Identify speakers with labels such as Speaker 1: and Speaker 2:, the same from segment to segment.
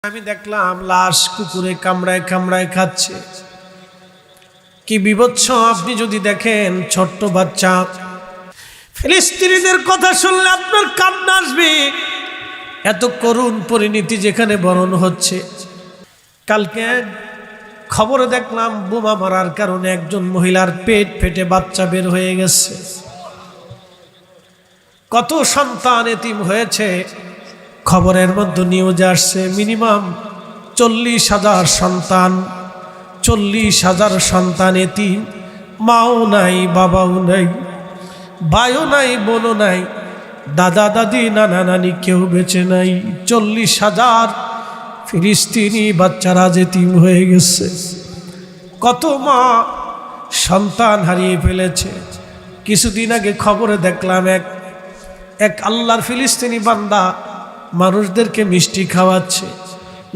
Speaker 1: আমি দেখলাম লাশ কুকুরে কামড়ায় কামড়ায় খাচ্ছে। কি বিভৎস! আপনি যদি দেখেন ছোট্ট বাচ্চা, ফিলিস্তিনিদের কথা শুনলে আপনার কান্না আসবে। এত করুণ পরিণতি যেখানে বরণ হচ্ছে। কালকে খবরে দেখলাম বোমা মারার কারণে একজন মহিলার পেট ফেটে বাচ্চা বের হয়ে গেছে। কত সন্তান এতিম হয়েছে। খবরের মধ্যে নিউজ আসছে মিনিমাম 40,000 সন্তান, 40,000 সন্তান এতিম। মাও নাই, বাবাও নাই, ভাইও নাই, বোনও নাই, দাদা দাদি, নানা নানি কেউ বেঁচে নাই। 40,000 ফিলিস্তিনি বাচ্চারা এতিম হয়ে গেছে। কত মা সন্তান হারিয়ে ফেলেছে। কিছুদিন আগে খবরে দেখলাম এক আল্লাহর ফিলিস্তিনি বান্দা মানুষদেরকে মিষ্টি খাওয়াচ্ছে।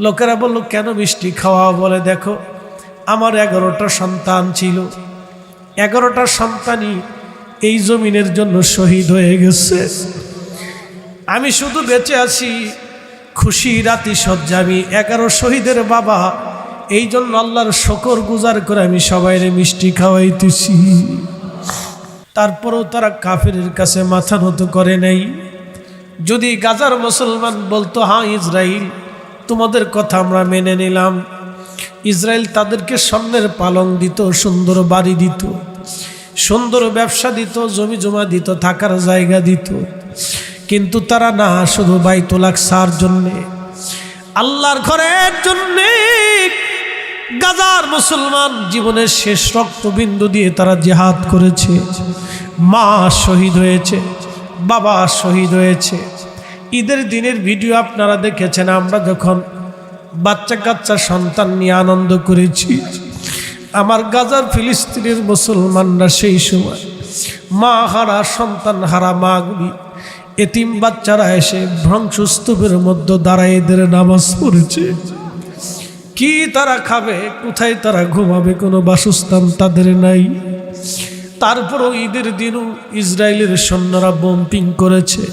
Speaker 1: লোকেরা বলল, কেন মিষ্টি খাওয়া? বলে, দেখো আমার 11টা সন্তান ছিল, 11টা সন্তানই এই জমিনের জন্য শহীদ হয়ে গেছে। আমি শুধু বেঁচে আছি খুশি রাতি সজ্জা। আমি 11 শহীদের বাবা, এই জন্য আল্লাহর শুকর গুজার করে আমি সবাইরে মিষ্টি খাওয়াইতেছি। তারপরেও তারা কাফেরের কাছে মাথা নত করে নাই। যদি গাজার মুসলমান বলতো, হ্যাঁ ইসরায়েল তোমাদের কথা আমরা মেনে নিলাম, ইসরায়েল তাদেরকে স্বর্ণের পালং দিত, সুন্দর বাড়ি দিত, সুন্দর ব্যবসা দিত, জমি জমা দিত, থাকার জায়গা দিত। কিন্তু তারা না, শুধু বাইতুল আকসার জন্যে, আল্লাহর ঘরের জন্যে গাজার মুসলমান জীবনের শেষ রক্তবিন্দু দিয়ে তারা জিহাদ করেছে। মা শহীদ হয়েছে, বাবা শহীদ হয়েছে। ঈদের দিনের ভিডিও আপনারা দেখেছেন। আমরা যখন বাচ্চা কাচ্চা সন্তান নিয়ে আনন্দ করেছি, আমার গাজার ফিলিস্তিনের মুসলমানরা সেই সময় মা হারা, সন্তান হারা মাগুলি, এতিম বাচ্চারা এসে ধ্বংসস্তূপের মধ্যে দাঁড়ায় এদের নামাজ পড়েছে। কি তারা খাবে, কোথায় তারা ঘুমাবে, কোনো বাসস্থান তাদের নাই। তারপরও ঈদের দিনও ইসরায়েলের সৈন্যরা বোম্পিং করেছে।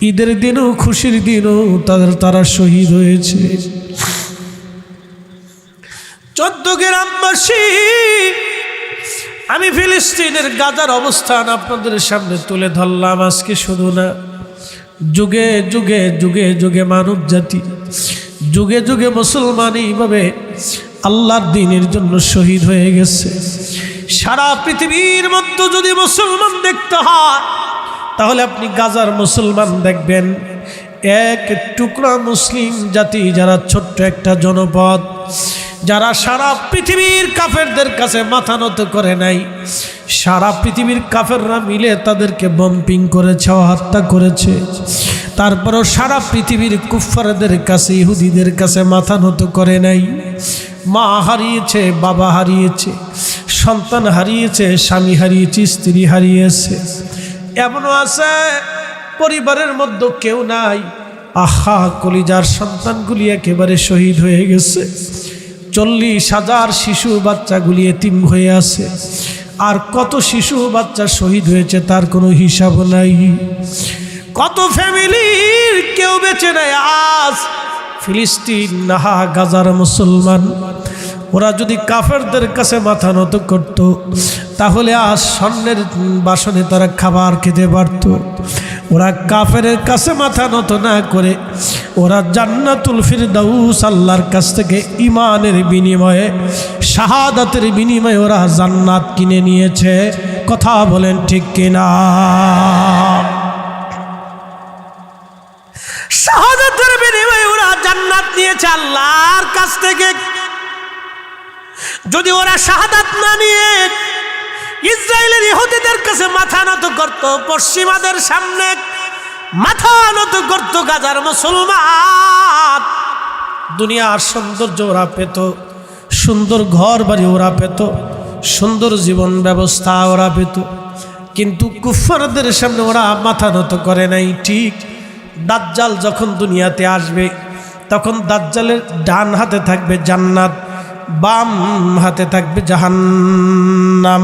Speaker 1: ঈদের দিনও, খুশির দিনও তারা শহীদ হয়েছে। 14 গ্রামবাসী, আমি ফিলিস্তিনের গাজার অবস্থান আপনাদের সামনে তুলে ধরলাম। আজকে শুধু না, যুগে যুগে যুগে যুগে মানব জাতি, যুগে যুগে মুসলমান এইভাবে আল্লাহর দ্বীনের জন্য শহীদ হয়ে গেছে। সারা পৃথিবীর মধ্যে যদি মুসলমান দেখতে হয়, তাহলে আপনি গাজার মুসলমান দেখবেন। এক টুকরা মুসলিম জাতি, যারা ছোট্ট একটা জনপদ, যারা সারা পৃথিবীর কাফেরদের কাছে মাথা নত করে নাই। সারা পৃথিবীর কাফেররা মিলে তাদেরকে বম্পিং করেছে, হত্যা করেছে। তারপরও সারা পৃথিবীর কুফফারদের কাছে, ইহুদিদের কাছে মাথা নত করে নাই। মা হারিয়েছে, বাবা হারিয়েছে, সন্তান হারিয়েছে, স্বামী হারিয়েছে, স্ত্রী হারিয়েছে। এমনও আছে পরিবারের মধ্যে কেউ নাই। আহা, কলিজার সন্তানগুলি একেবারে শহীদ হয়ে গেছে। 40,000 শিশু বাচ্চাগুলি এতিম হয়ে আছে। আর কত শিশু বাচ্চা শহীদ হয়েছে তার কোনো হিসাব নাই। কত ফ্যামিলির কেউ বেঁচে নাই আজ। ফিলিস্তিন নাহা গাজার মুসলমান, ওরা যদি কাফেরদের কাছে মাথা নত করত, তাহলে আজ স্বর্ণের বাসনে তারা খাবার খেতে পারত। ওরা কাফেরের কাছে মাথা নত না করে ওরা জান্নাতুল ফিরদাউস আল্লাহর কাছ থেকে ঈমানের বিনিময়ে, শাহাদাতের বিনিময়ে ওরা জান্নাত কিনে নিয়েছে। কথা বলেন ঠিক কিনা? শাহাদাতের বিনিময়ে ওরা জান্নাত নিয়েছে আল্লাহর কাছ থেকে। যদি ওরা শাহাদাত না নিয়ে ইসরায়েলের ইহুদিদের কাছে মাথা নত করত, পশ্চিমাদের সামনে মাথা নত করত গাজার মুসলমান, দুনিয়ার সৌন্দর্য ওরা পেত, সুন্দর ঘর বাড়ি ওরা পেত, সুন্দর জীবন ব্যবস্থা ওরা পেত। কিন্তু কুফফারদের সামনে ওরা মাথা নত করে নাই। ঠিক দাজ্জাল যখন দুনিয়াতে আসবে, তখন দাজ্জালের ডান হাতে থাকবে জান্নাত, বাম হাতে থাকবে জাহান্নাম।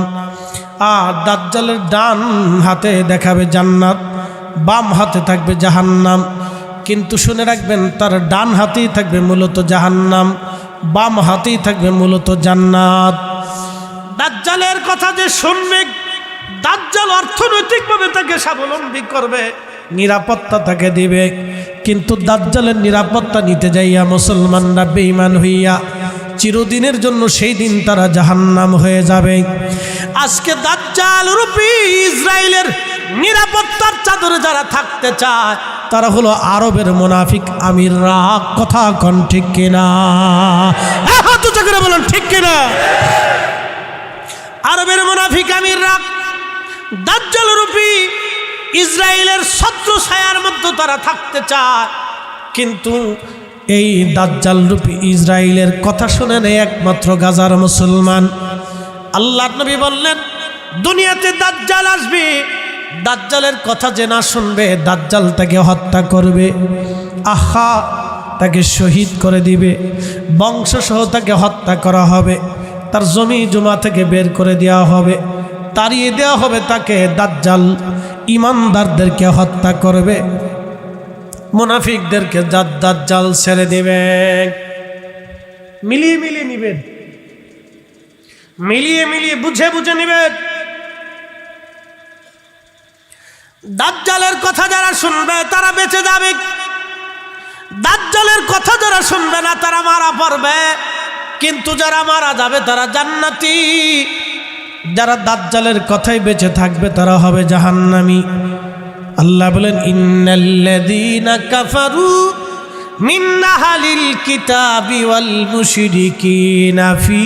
Speaker 1: আর দাজ্জালের ডান হাতে দেখাবে জান্নাত, বাম হাতে থাকবে জাহান্নাম। কিন্তু শুনে রাখবেন তার ডান হাতেই থাকবে মূলত জাহান্নাম, বাম হাতেই থাকবে মূলত জান্নাত। দাজ্জালের কথা যে শুনবে, দাজ্জাল অর্থনৈতিকভাবে তাকে স্বাবলম্বী করবে, নিরাপত্তা তাকে দিবে, কিন্তু দাজ্জালের নিরাপত্তা নিতে যাইয়া মুসলমানরা বেঈমান হইয়া চিরদিনের জন্য সেই দিন তারা জাহান্নাম হয়ে যাবে। আজকে দাজ্জাল রূপী ইসরায়েলের নিরাপত্তার চাদরে যারা থাকতে চায় তারা হলো আরবের মুনাফিক আমিররা। কথা কোন ঠিক কিনা? হাত উঁচু করে বলুন ঠিক কিনা? আরবের মুনাফিক আমিররা দাজ্জাল রূপী ইসরায়েলের শত্রু ছায়ার মধ্যে তারা থাকতে চায়, কিন্তু এই দাজ্জাল রূপী ইসরায়েলের কথা শুনে নেই একমাত্র গাজার মুসলমান। আল্লাহর নবী বললেন দুনিয়াতে দাজ্জাল আসবে, দাজ্জালের কথা যে না শুনবে দাজ্জাল তাকে হত্যা করবে, আহা তাকে শহীদ করে দিবে, বংশসহ তাকে হত্যা করা হবে, তার জমি জমা থেকে বের করে দেওয়া হবে, তাড়িয়ে দেওয়া হবে তাকে। দাজ্জাল ইমানদারদেরকে হত্যা করবে, মুনাফিকদেরকে দাজ্জাল ছেড়ে দিবে। মিলিয়ে মিলিয়ে নিবেন, মিলিয়ে মিলিয়ে বুঝে বুঝে নিবেন। দাজ্জালের কথা যারা শুনবে তারা বেঁচে যাবে, দাজ্জালের কথা যারা শুনবে না তারা মারা পড়বে, কিন্তু যারা মারা যাবে তারা জান্নাতি। যারা দাজ্জালের কথাই বেঁচে থাকবে তারা হবে জাহান্নামী। আল্লাহ বলেন ইন্নাল্লাযীনা কাফারু মিন আহলিল কিতাবি ওয়াল মুশরিকিনা ফি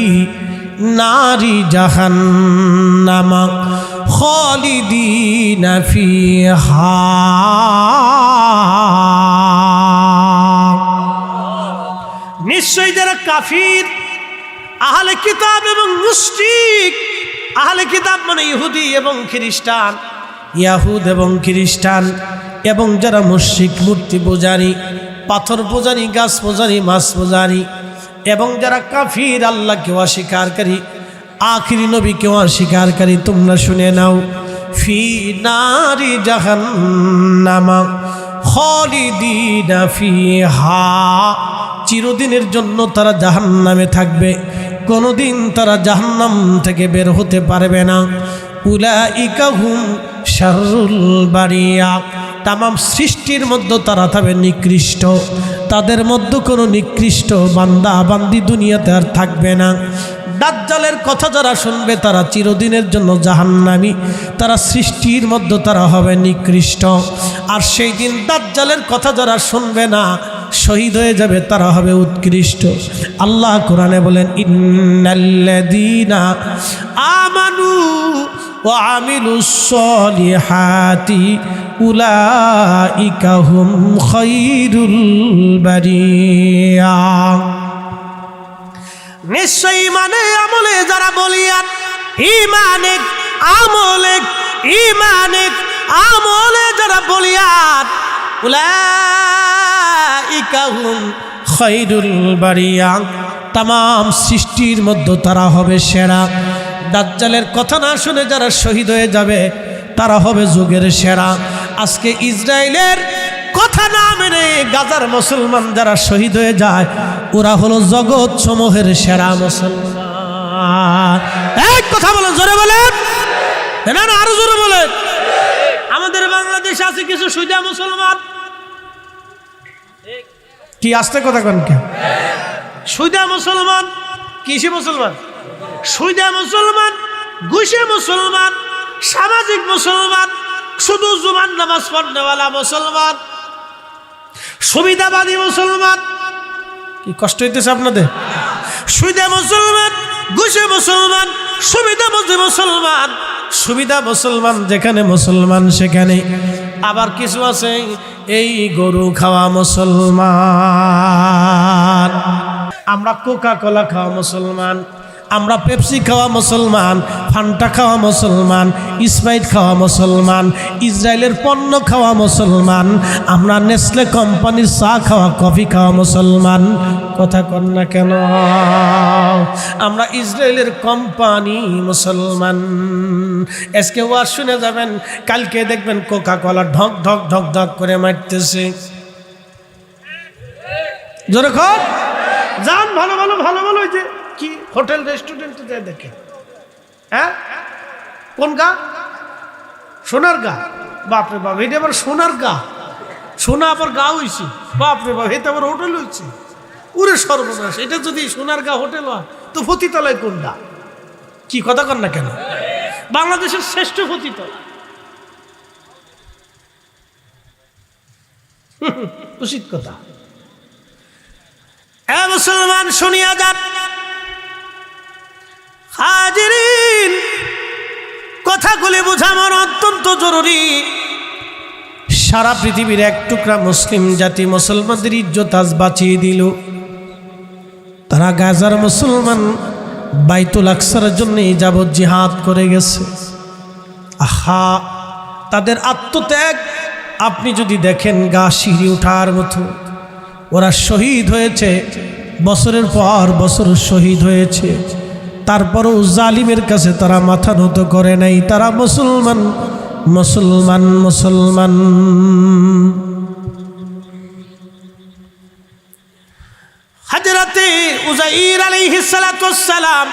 Speaker 1: নারি জাহান্নাম খালিদিনা ফিহা। নিশ্চয়ই যারা কাফির, আহলে কিতাব এবং মুশরিক, আহলে কিতাব মানে ইহুদি এবং খ্রিস্টান, ইয়াহুদ এবং খ্রিস্টান, এবং যারা মুশরিক মূর্তি পূজারী, পাথর পূজারী, গাছ পূজারী, মাছ পূজারী, এবং যারা কাফির, আল্লাহকে অস্বীকারী, আখিরি নবীকে অস্বীকারী, তোমরা শুনে নাও ফি নারি জাহান্নাম খালিদিনা ফিহা, চিরদিনের জন্য তারা জাহান্নামে থাকবে, কোনোদিন তারা জাহান্নাম থেকে বের হতে পারবে না। উলাইকা হুম শাররুল বারিয়া, তামাম সৃষ্টির মধ্যে তারা থাকবে নিকৃষ্ট, তাদের মধ্যে কোনো নিকৃষ্ট বান্দা বান্দি দুনিয়াতে আর থাকবে না। দাজ্জালের কথা যারা শুনবে তারা চিরদিনের জন্য জাহান্নামী, তারা সৃষ্টির মধ্যে তারা হবে নিকৃষ্ট। আর সেই দিন দাজ্জালের কথা যারা শুনবে না, শহীদ হয়ে যাবে, তারা হবে উৎকৃষ্ট। আল্লাহ কোরআনে বলেন ইন্নাল্লাযীনা আমানু ওয়া আমিলুস সলিহাতি উলাইকা হুম খায়রুল বারিয়া। নিশ্চয়ই মানে আমলে যারা বলিয়ান, ইমানে আমলে, ইমানে আমলে যারা বলিয়ান, উলাইকা হুম খায়রুল বারিয়া, তামাম সৃষ্টির মধ্যে তারা হবে সেরা। দাজ্জালের কথা না শুনে যারা শহীদ হয়ে যাবে তারা হবে যুগের সেরা। আজকে ইসরায়েলের কথা না মেনে গাজার মুসলমান যারা শহীদ হয়ে যায় ওরা হলো জগৎ সমূহের সেরা মুসলমান। এক কথা বলেন, জোরে বলেন, না না আরো জোরে বলেন। আমাদের বাংলাদেশে আছে কিছু সুজা মুসলমান, কি আস্তে কথা কোন কে? সুজা মুসলমান, কিসে মুসলমান? সুজা মুসলমান, ঘুষে মুসলমান, সামাজিক মুসলমান, শুধু জুমার নামাজ পড়নেওয়ালা মুসলমান, সুবিধাবাদী মুসলমান। কি কষ্ট হইতেছে আপনাদের? সুবিধা মুসলমান, ঘুষে মুসলমান, সুবিধাবাদী মুসলমান, সুবিধা মুসলমান যেখানে মুসলমান সেখানে। আবার কিছু আছে এই গরু খাওয়া মুসলমান, আমরা কোকা কোলা খাওয়া মুসলমান, আমরা পেপসি খাওয়া মুসলমান, ফান্টা খাওয়া মুসলমান, স্প্রাইট খাওয়া মুসলমান, ইসরায়েলের পণ্য খাওয়া মুসলমান, আমরা নেসলে কোম্পানির চা খাওয়া, কফি খাওয়া মুসলমান। কথা কন না কেন? আমরা ইসরায়েলের কোম্পানি মুসলমান। আজকে ওয়াজ শুনে যাবেন, কালকে দেখবেন কোকা কোলা ঢক ঢক ঢক ঢক করে মারতেছে। জোরে কর, যান ভালো ভালো ভালো ভালো। ওই যে কি হোটেল রেস্টুরেন্টে যায় দেখেন, হ্যাঁ কোন গা? সোনার গা। বাপরে বাপ, এটা আবার সোনার গা, সোনা আবার গা হইছে। বাপরে বাপ, এটা আবার হোটেল হইছে। উরে সর্বনাশ, এটা যদি সোনার গা হোটেল হয় তো পতিতলায় কোনটা? কি কথা কর না কেন? বাংলাদেশের শ্রেষ্ঠ পতিতলা। উচিত কথা। এ মুসলমান শুনিয়া যান, হাজিরিন, কথাগুলি বোঝা আমার অত্যন্ত জরুরি। সারা পৃথিবীর এক টুকরা মুসলিম জাতি মুসলমানদের ইজ্জত আজ বাঁচিয়ে দিল। তারা গাজার মুসলমান বাইতুল আকসার জন্য যাবত জিহাদ করে গেছে। আহা, তাদের আত্মত্যাগ আপনি যদি দেখেন গা শিহরে ওঠার মতো। ওরা শহীদ হয়েছে, বছরের পর বছর শহীদ হয়েছে, তারপরও জালিমের কাছে তারা মাথা নত করে নাই। তারা মুসলমান মুসলমান মুসলমান। হযরতে উযাইর আলাইহিস সালাতু ওয়াস সালাম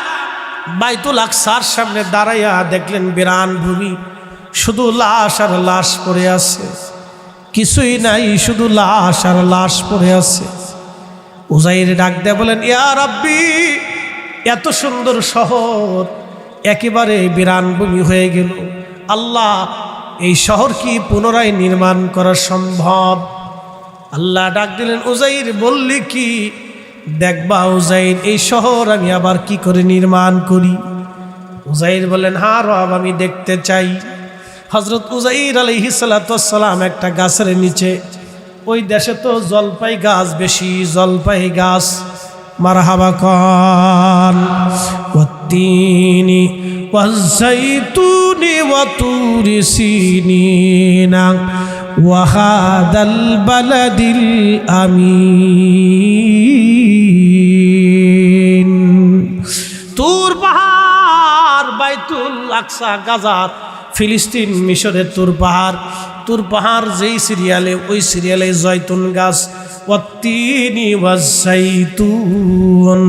Speaker 1: বাইতুল আকসার সামনে দাঁড়াইয়া দেখলেন বিরান ভূমি, শুধু লাশ আর লাশ পড়ে আছে, কিছুই নাই, শুধু লাশ আর লাশ পড়ে আছে। উযাইর ডাক দিয়ে বলেন, ইয়া রাব্বি, এত সুন্দর শহর একেবারে বিরান ভূমি হয়ে গেল। আল্লাহ, এই শহর কি পুনরায় নির্মাণ করা সম্ভব? আল্লাহ ডাক দিলেন, উযাইর বললি কি? দেখবা উযাইর, এই শহর আমি আবার কি করে নির্মাণ করি? উযাইর বলেন, হ্যাঁ রব, আমি দেখতে চাই। হযরত উযাইর আলাইহিস সালাতু ওয়াস সালাম একটা গাছের নিচে, ওই দেশে তো জলপাই গাছ বেশি, জলপাই গাছ, মারহাবা কান, ওয়াত্তিনি ওয়াজ-যাইতুনি ওয়া তুরি সিনিনা ওয়া হাদাল বালাদিল আমিন। তুর পাহাড়, বাইতুল আকসা, গাজা, ফিলিস্তিন, মিশরের তুর পাহাড়। তুর পাহাড় যেই সিরিয়ালে, ওই সিরিয়ালে জয়তুন গাছ। ওয়াত্তিনি ওয়াজ-যাইতুন,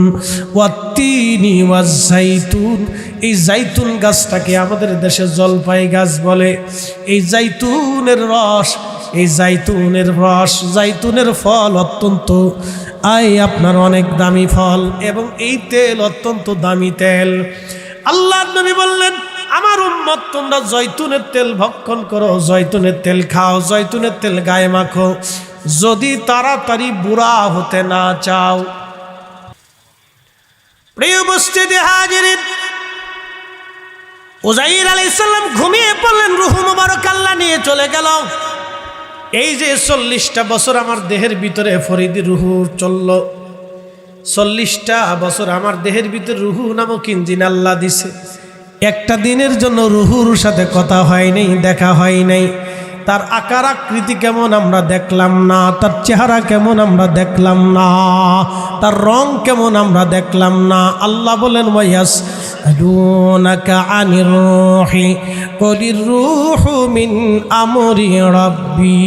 Speaker 1: ওয়াত্তিনি ওয়াজ-যাইতুন, এই জাইতুন গাছটাকে আমাদের দেশে জলপাই গাছ বলে। এই জাইতুনের রস, এই জাইতুনের রস, জাইতুনের ফল অত্যন্ত আপনার অনেক দামি ফল, এবং এই তেল অত্যন্ত দামি তেল। আল্লাহর নবী বললেন, আমার উম্মত তোমরা জয়তুনের তেল ভক্ষণ করো, জয়তুনের তেল খাও, জয়তুনের তেল গায়ে মাখো, যদি তাড়াতাড়ি বুড়া হতে না চাও। প্রিয় উপস্থিতি হাজিরিন, উযাইর আলাইহিস সালাম ঘুমিয়ে পড়লেন, রূহ মুবারক আল্লাহ নিয়ে চলে গেল। এই যে 40টা বছর আমার দেহের ভিতরে ফরিদি রূহ চলল, 40টা বছর আমার দেহের ভিতরে রূহ নামক ইঞ্জিন আল্লাহ দিছে। একটা দিনের জন্য রূহুর সাথে কথা হয় নাই, দেখা হয় নাই। তার আকার আকৃতি কেমন আমরা দেখলাম না, তার চেহারা কেমন আমরা দেখলাম না, তার রং কেমন আমরা দেখলাম না। আল্লাহ বলেন, ওয়ায়াসআলুনাকা আনির রূহি কুলির রূহু মিন আমরি রাব্বি।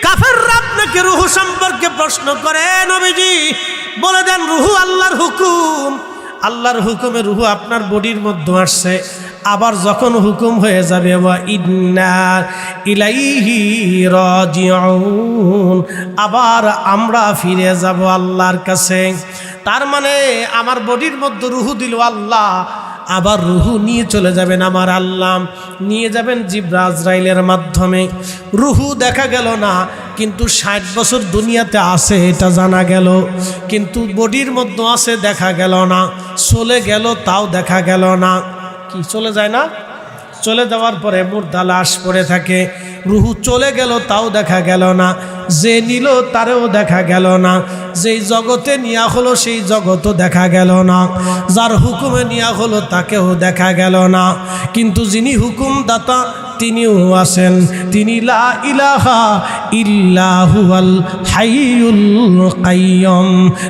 Speaker 1: কাফেররা আপনাকে রূহ সম্পর্কে প্রশ্ন করে, নবীজি বলে দেন, রূহ আল্লাহর হুকুম, আল্লাহর হুকুমে রূহ আপনার বডির মধ্যে আসছে। আবার যখন হুকুম হয়ে যাবে, ওয়া ইন্না ইলাইহি রাজিউন, আবার আমরা ফিরে যাব আল্লাহর কাছে। তার মানে আমার বডির মধ্যে রূহ দিল আল্লাহ, আবার রূহ নিয়ে চলে যাবেন আমার আল্লাহ, নিয়ে যাবেন জিবরাইল আজরাইলের মাধ্যমে। রূহ দেখা গেল না, কিন্তু 60 বছর দুনিয়াতে আছে এটা জানা গেল, কিন্তু বডির মধ্যে আছে দেখা গেল না। চলে গেল তাও দেখা গেল না। কি চলে যায় না? চলে যাওয়ার পরে মুর্দা লাশ পড়ে থাকে। রূহ চলে গেল তাও দেখা গেল না, যে নিল তারেও দেখা গেল না, যেই জগতে নেওয়া হলো সেই জগতও দেখা গেল না, যার হুকুমে নেওয়া হলো তাকেও দেখা গেল না। কিন্তু যিনি হুকুমদাতা তিনিও আছেন, তিনি লা ইলাহা ইল্লা হুয়াল হাইয়ুল কাইয়্যুম,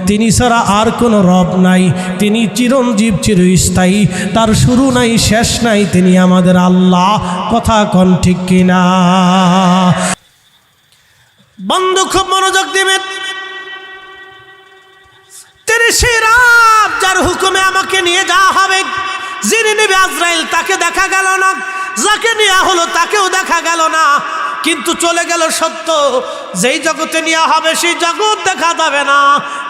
Speaker 1: তিনি ছাড়া আর কোনো রব নাই, তিনি চিরঞ্জীব চিরস্থায়ী, তার শুরু নাই শেষ নাই, তিনি আমাদের আল্লাহ। কথা কোন ঠিক কিনা? বন্ধু খুব মনোযোগ দিবেন। তিনি সেই রব যার হুকুমে আমাকে নিয়ে যাওয়া হবে। যিনি নেবে আজরাইল তাকে দেখা গেল না, যাকে নেওয়া হলো তাকেও দেখা গেল না, কিন্তু চলে গেল সত্য। যেই জগতে নেওয়া হবে সেই জগৎ দেখা যাবে না,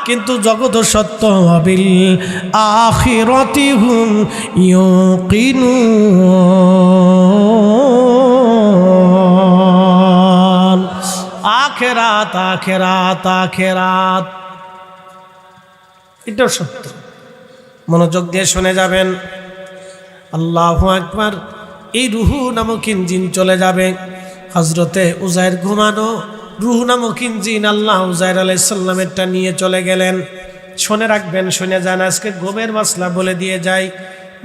Speaker 1: কিন্তু জগৎ সত্য। বিল আখিরাতি হুম ইউকিনুন। আখিরাত আখিরাত আখিরাত, এটাও সত্য। মনোযোগ দিয়ে শুনে যাবেন। আল্লাহু আকবার। এই রুহু নামক ইঞ্জিন চলে যাবে। হজরতে উজাইর ঘুমানো রুহু নামক ইঞ্জিন আল্লাহ উজাইর আলাইহিস সালামেরটা নিয়ে চলে গেলেন। শুনে রাখবেন, শুনে যান। আজকে ঘুমের মাসলা বলে দিয়ে যাই।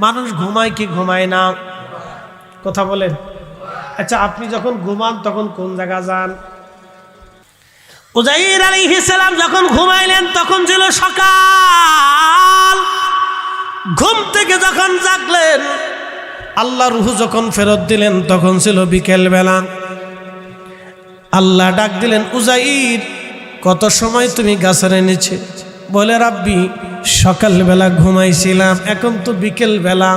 Speaker 1: মানুষ ঘুমায় কি ঘুমায় না? কথা বলেন। আচ্ছা, আপনি যখন ঘুমান তখন কোন জায়গা যান? উজাইর আলাইহিস সালাম যখন ঘুমাইলেন তখন ছিল সকাল। ঘুম থেকে যখন জাগলেন, আল্লাহ রুহু যখন ফেরত দিলেন তখন ছিল বিকেল বেলা। আল্লাহ ডাক দিলেন, উজাইর কত সময় তুমি গাছের নিচে? বলে, রাব্বি সকালবেলা ঘুমাইছিলাম, এখন তো বিকেল বেলা।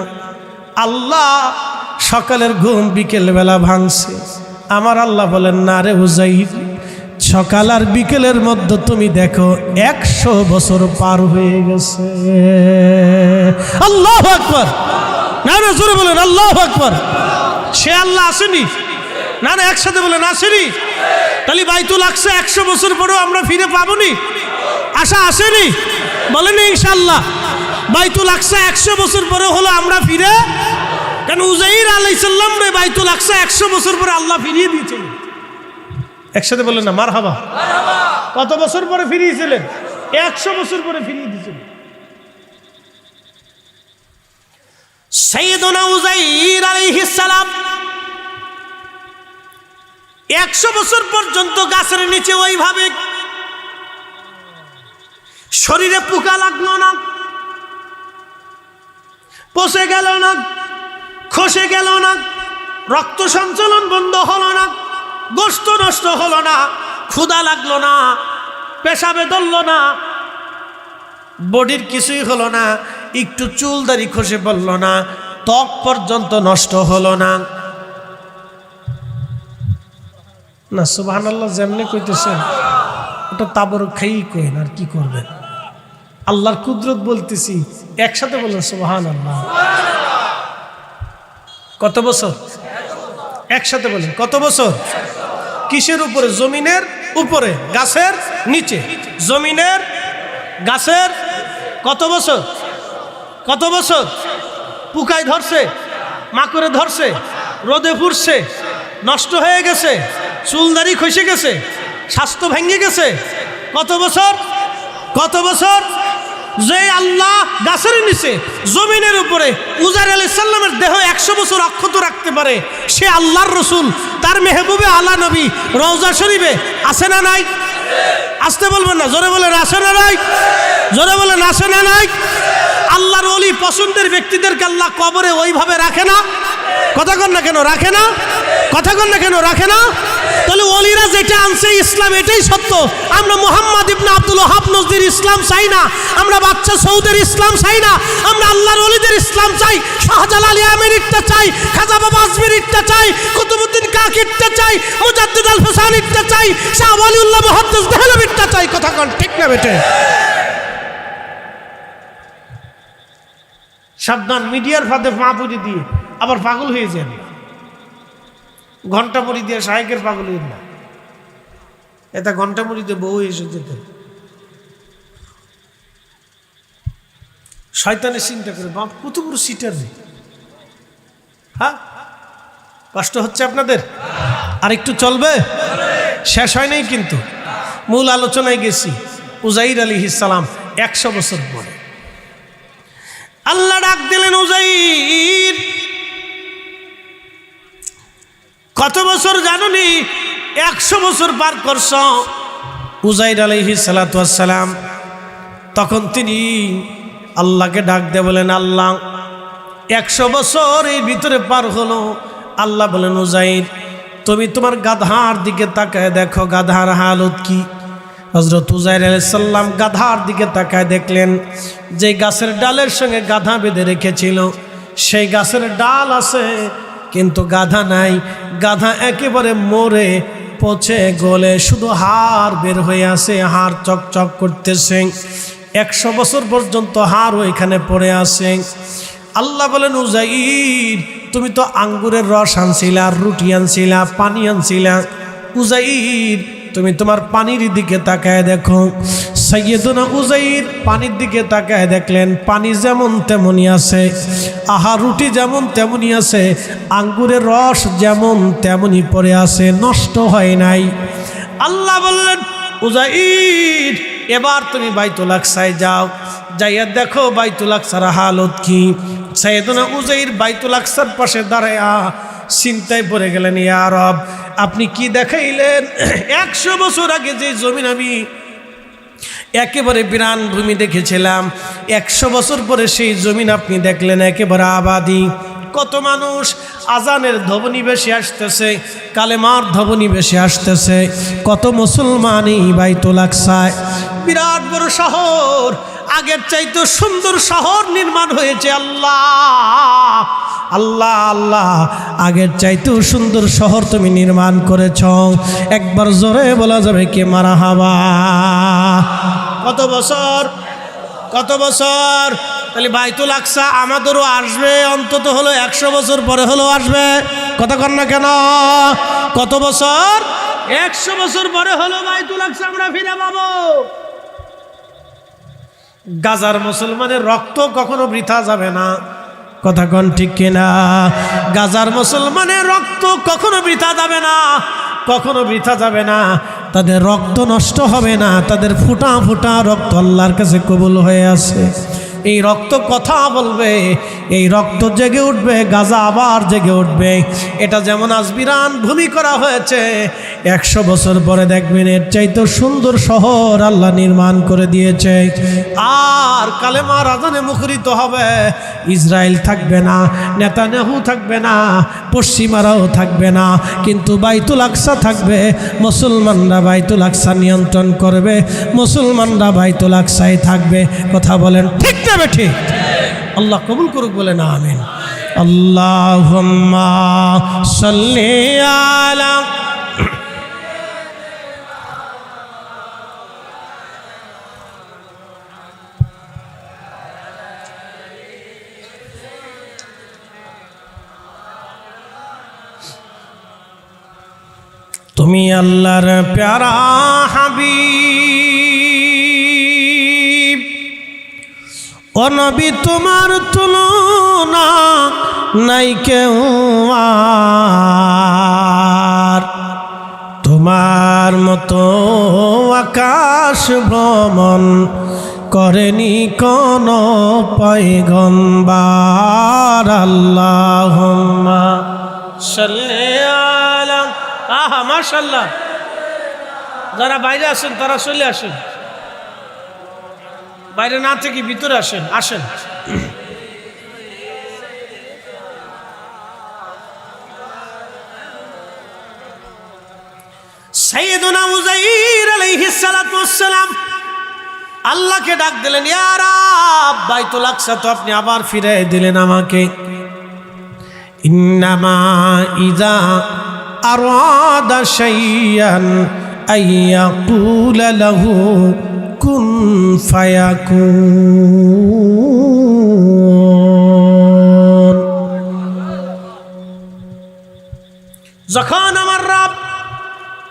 Speaker 1: আল্লাহ সকালের ঘুম বিকেল বেলা ভাঙছে। আমার আল্লাহ বলেন, না রে উজাইর, সকাল আর বিকেলের মধ্যে তুমি দেখো 100 বছর পার হয়ে গেছে। আল্লাহু আকবার। না না, জোরে বলেন আল্লাহু আকবার। সে আল্লাহ আসেনি? না না, একসাথে বলেন আসেনি। তাহলে বাইতুল আকসা 100 বছর পরেও আমরা ফিরে পাবনি? আশা আসেনি? বলেন ইনশাআল্লাহ। বাইতুল আকসা 100 বছর পরে হলো আমরা ফিরে, কেন উজাইর আলাইহিস সালাম রে বাইতুল আকসা 100 বছর পরে আল্লাহ ফিরিয়ে দিয়েছেন। একসাথে বলেন না মারহাবা। কত বছর পরে ফিরিয়েছিলেন? 100 বছর পরে ফিরিয়ে দিয়েছিলেন। সাইয়েদুনা উজাইর আলাইহিস সালাম 100 বছর পর্যন্ত গাছের নিচে ওইভাবে, শরীরে পোকা লাগলো না, পচে গেল না, খসে গেল না, রক্ত সঞ্চালন বন্ধ হলো না, গোশত নষ্ট হলো না, ক্ষুধা লাগলো না, পেশাবে ধরল না, বডির কিছুই হলো না, একটু চুল দাড়ি খসে পড়ল না, ত্বক পর্যন্ত নষ্ট হলো না। না সুবহানাল্লাহ, যেমনি কইতেছেন ওটা তাবরক খাই কইন, আর কি করবেন? আল্লাহর কুদরত বলতেছি, একসাথে বলেন সুবহানাল্লাহ। কত বছর? একসাথে বলেন কত বছর? কিসের উপরে? জমিনের উপরে, গাছের নিচে। জমিনের, গাছের। কত বছর? কত বছর? পোকায় ধরছে, মাকড়ে ধরছে, রোদে পুড়ছে, নষ্ট হয়ে গেছে, চুলদারি খসে গেছে, স্বাস্থ্য ভেঙে গেছে। কত বছর? কত বছর? যে আল্লাহ গাছের নিচে জমিনের উপরে উজাইর আলাইহিস সালামের দেহ 100 বছর অক্ষত রাখতে পারে, সে আল্লাহর রসুল, তার মেহবুবে আলা নবী রওজা শরীফে আছে না নাই? আসতে বলবেন না, জোরে বলেন আছে না নাই? জোরে বলেন আছে না নাই? আল্লাহর ওলি পছন্দের ব্যক্তিদেরকে আল্লাহ কবরে ওইভাবে রাখে না? কথা কন না কেন রাখে না? কথা কন না কেন রাখে না? তাহলে ওলিরা যেটা আনছে ইসলাম এটাই সত্য। আমরা মুহাম্মদ ইবনে আব্দুল ওয়াহাব নজদির ইসলাম চাই না, আমরা বাচ্চা সৌদের ইসলাম চাই না, আমরা আল্লাহর ওলিদের ইসলাম চাই। শাহজালাল আমিরিটা চাই, খাজা বাবা আজমিরিটা চাই, কুতুবউদ্দিন কাকিরটা চাই, মুজাদ্দিদ আল ফসানিটা চাই, শাহ ওয়ালিউল্লাহ মুহাদ্দিস দেহলভিটা চাই। কথা কন ঠিক না বেটে? সাবধান, মিডিয়ার ফাঁদে মাহপুরি দিয়ে আবার পাগল হয়ে যাবে। ঘন্টা মুড়ি দিয়ে শাহেকের পাগল হয়ে না, এটা ঘন্টা মুড়ি দিয়ে বউ এসে যেতে। শয়তানের চিন্তা করে, বাপ কত বড় সিটার নেই। হ্যাঁ, কষ্ট হচ্ছে আপনাদের? আর একটু চলবে, শেষ হয় নাই কিন্তু। মূল আলোচনায় গেছি। উজাইর আলাইহিস সালাম 100 বছর পরে আল্লাহ ডাক দিলেন, উজাইর কত বছর জানুনি? 100 বছর পার করছ। উজাইর আলাইহিস সালাতু ওয়াস সালাম তখন তিনি আল্লাহকে ডাক দিয়ে বলেন, আল্লাহ 100 বছর এই ভিতরে পার হলো। আল্লাহ বলেন, উজাইর তুমি তোমার গাধার দিকে তাকায় দেখো, গাধার হালত কি। হযরত উজাইর আলাইহিস সালাম গাধার দিকে তাকায় দেখলেন যে গাছের ডালের সঙ্গে গাধা বেঁধে রেখেছিল সেই গাছের ডাল আছে কিন্তু গাধা নাই। গাধা একেবারে মরে পচে গলে শুধু হাড় বের হয়ে আছে, হাড় চকচক করতেছে। 100 বছর পর্যন্ত হাড় ওইখানে পড়ে আছে। আল্লাহ বলেন, উজাইর তুমি তো আঙ্গুরের রস আনছিলা, রুটি আনছিলা, পানি আনছিলা। উজাইর তুমি তোমার পানির দিকে তাকায় দেখো। সাইয়েদুনা উজাইর পানির দিকে তাকায় দেখলেন পানি যেমন তেমনই আছে, আহা রুটি যেমন তেমনই আছে, আঙ্গুরের রস যেমন তেমনই পড়ে আছে, নষ্ট হয় নাই। আল্লাহ বললেন, উজাইর এবার তুমি বাইতুল আকসায় যাও, যাইয়া দেখো বাইতুল আকসার হালত কি। সাইয়েদুনা উজাইর বাইতুল আকসার পাশে দাঁড়ায়া চিন্তায় পড়ে গেলেন, ইয়া রব আপনি কি দেখাইলেন? 100 বছর আগে যে জমিন আমি একেবারে বিরান ভূমি দেখেছিলাম, 100 বছর পরে সেই জমিন আপনি দেখলেন একেবারে আবাদি। কত মানুষ আজানের ধ্বনি বেশি আসতেছে, কালেমার ধ্বনি বেশি আসতেছে। কত মুসলমান এই বাইতুল আকসায়, বিরাট বড় শহর, আগের চাইতে সুন্দর শহর নির্মাণ হয়েছে। আল্লাহ আল্লাহ আল্লাহ, আগের চাইতেও সুন্দর শহর তুমি নির্মাণ করেছ। একবার জোরে বলা যাবে কি মারহাবা। কত বছর, কত বছর? তাহলে বাইতুল আকসা আমাদেরও আসবে, অন্তত হলো 100 বছর পরে হলেও আসবে। কথা কন না কেন? কত বছর? 100 বছর পরে হলো বাইতুল আকসা আমরা ফিরে পাবো। গাজার মুসলমানের রক্ত কখনো বৃথা যাবে না। কথা কন ঠিক কিনা? গাজার মুসলমানের রক্ত কখনো বৃথা যাবে না, কখনো বৃথা যাবে না। তাদের রক্ত নষ্ট হবে না, তাদের ফুটা ফুটা রক্ত আল্লাহর কাছে কবুল হয়ে আছে। এই রক্ত কথা বলবে, এই রক্ত জেগে উঠবে, গাজা আবার জেগে উঠবে। এটা যেমন আজ বিরান ভূমি করা হয়েছে, 100 বছর পরে দেখবেন এর চাইতে সুন্দর শহর আল্লাহ নির্মাণ করে দিয়েছে। আর কালেমার আজানে মুখরিত হবে। ইসরায়েল থাকবে না, নেতানিয়াহু থাকবে না, পশ্চিমারাও থাকবে না, কিন্তু বাইতুল আকসা থাকবে। মুসলমানরা বাইতুল আকসা নিয়ন্ত্রণ করবে, মুসলমানরা বাইতুল আকসায় থাকবে। কথা বলেন ঠিক না বেঠিক? আল্লাহ কবুল করুক, বলে না আমিন। আল্লাহুম্মা সাল্লি আলা তুমি আল্লাহর প্যারা হাবিব, ও নবী তোমার তুলনা নাই কেউ আর। তোমার মতো আকাশ ভ্রমণ করেনি কোন পয়গম্বর। আল্লাহুম্মা সাল্লি আলা। আহা মাশাআল্লাহ, যারা বাইরে আসেন তারা চলে আসেন, বাইরে না থেকে ভিতরে আসেন, আসেন। সাইয়েদুনা উজাইর আলাইহিস সালাতু ওয়াস সালাম আল্লাহকে ডাক দিলেন, ইয়া রাব বাইতুল আকসা তো আপনি আবার ফিরে দিলেন আমাকে। ইন্নামা ইযা আরাদা শাইয়ান আইয়াকুলা লাহু কুন ফায়াকুন। যখন আমার রব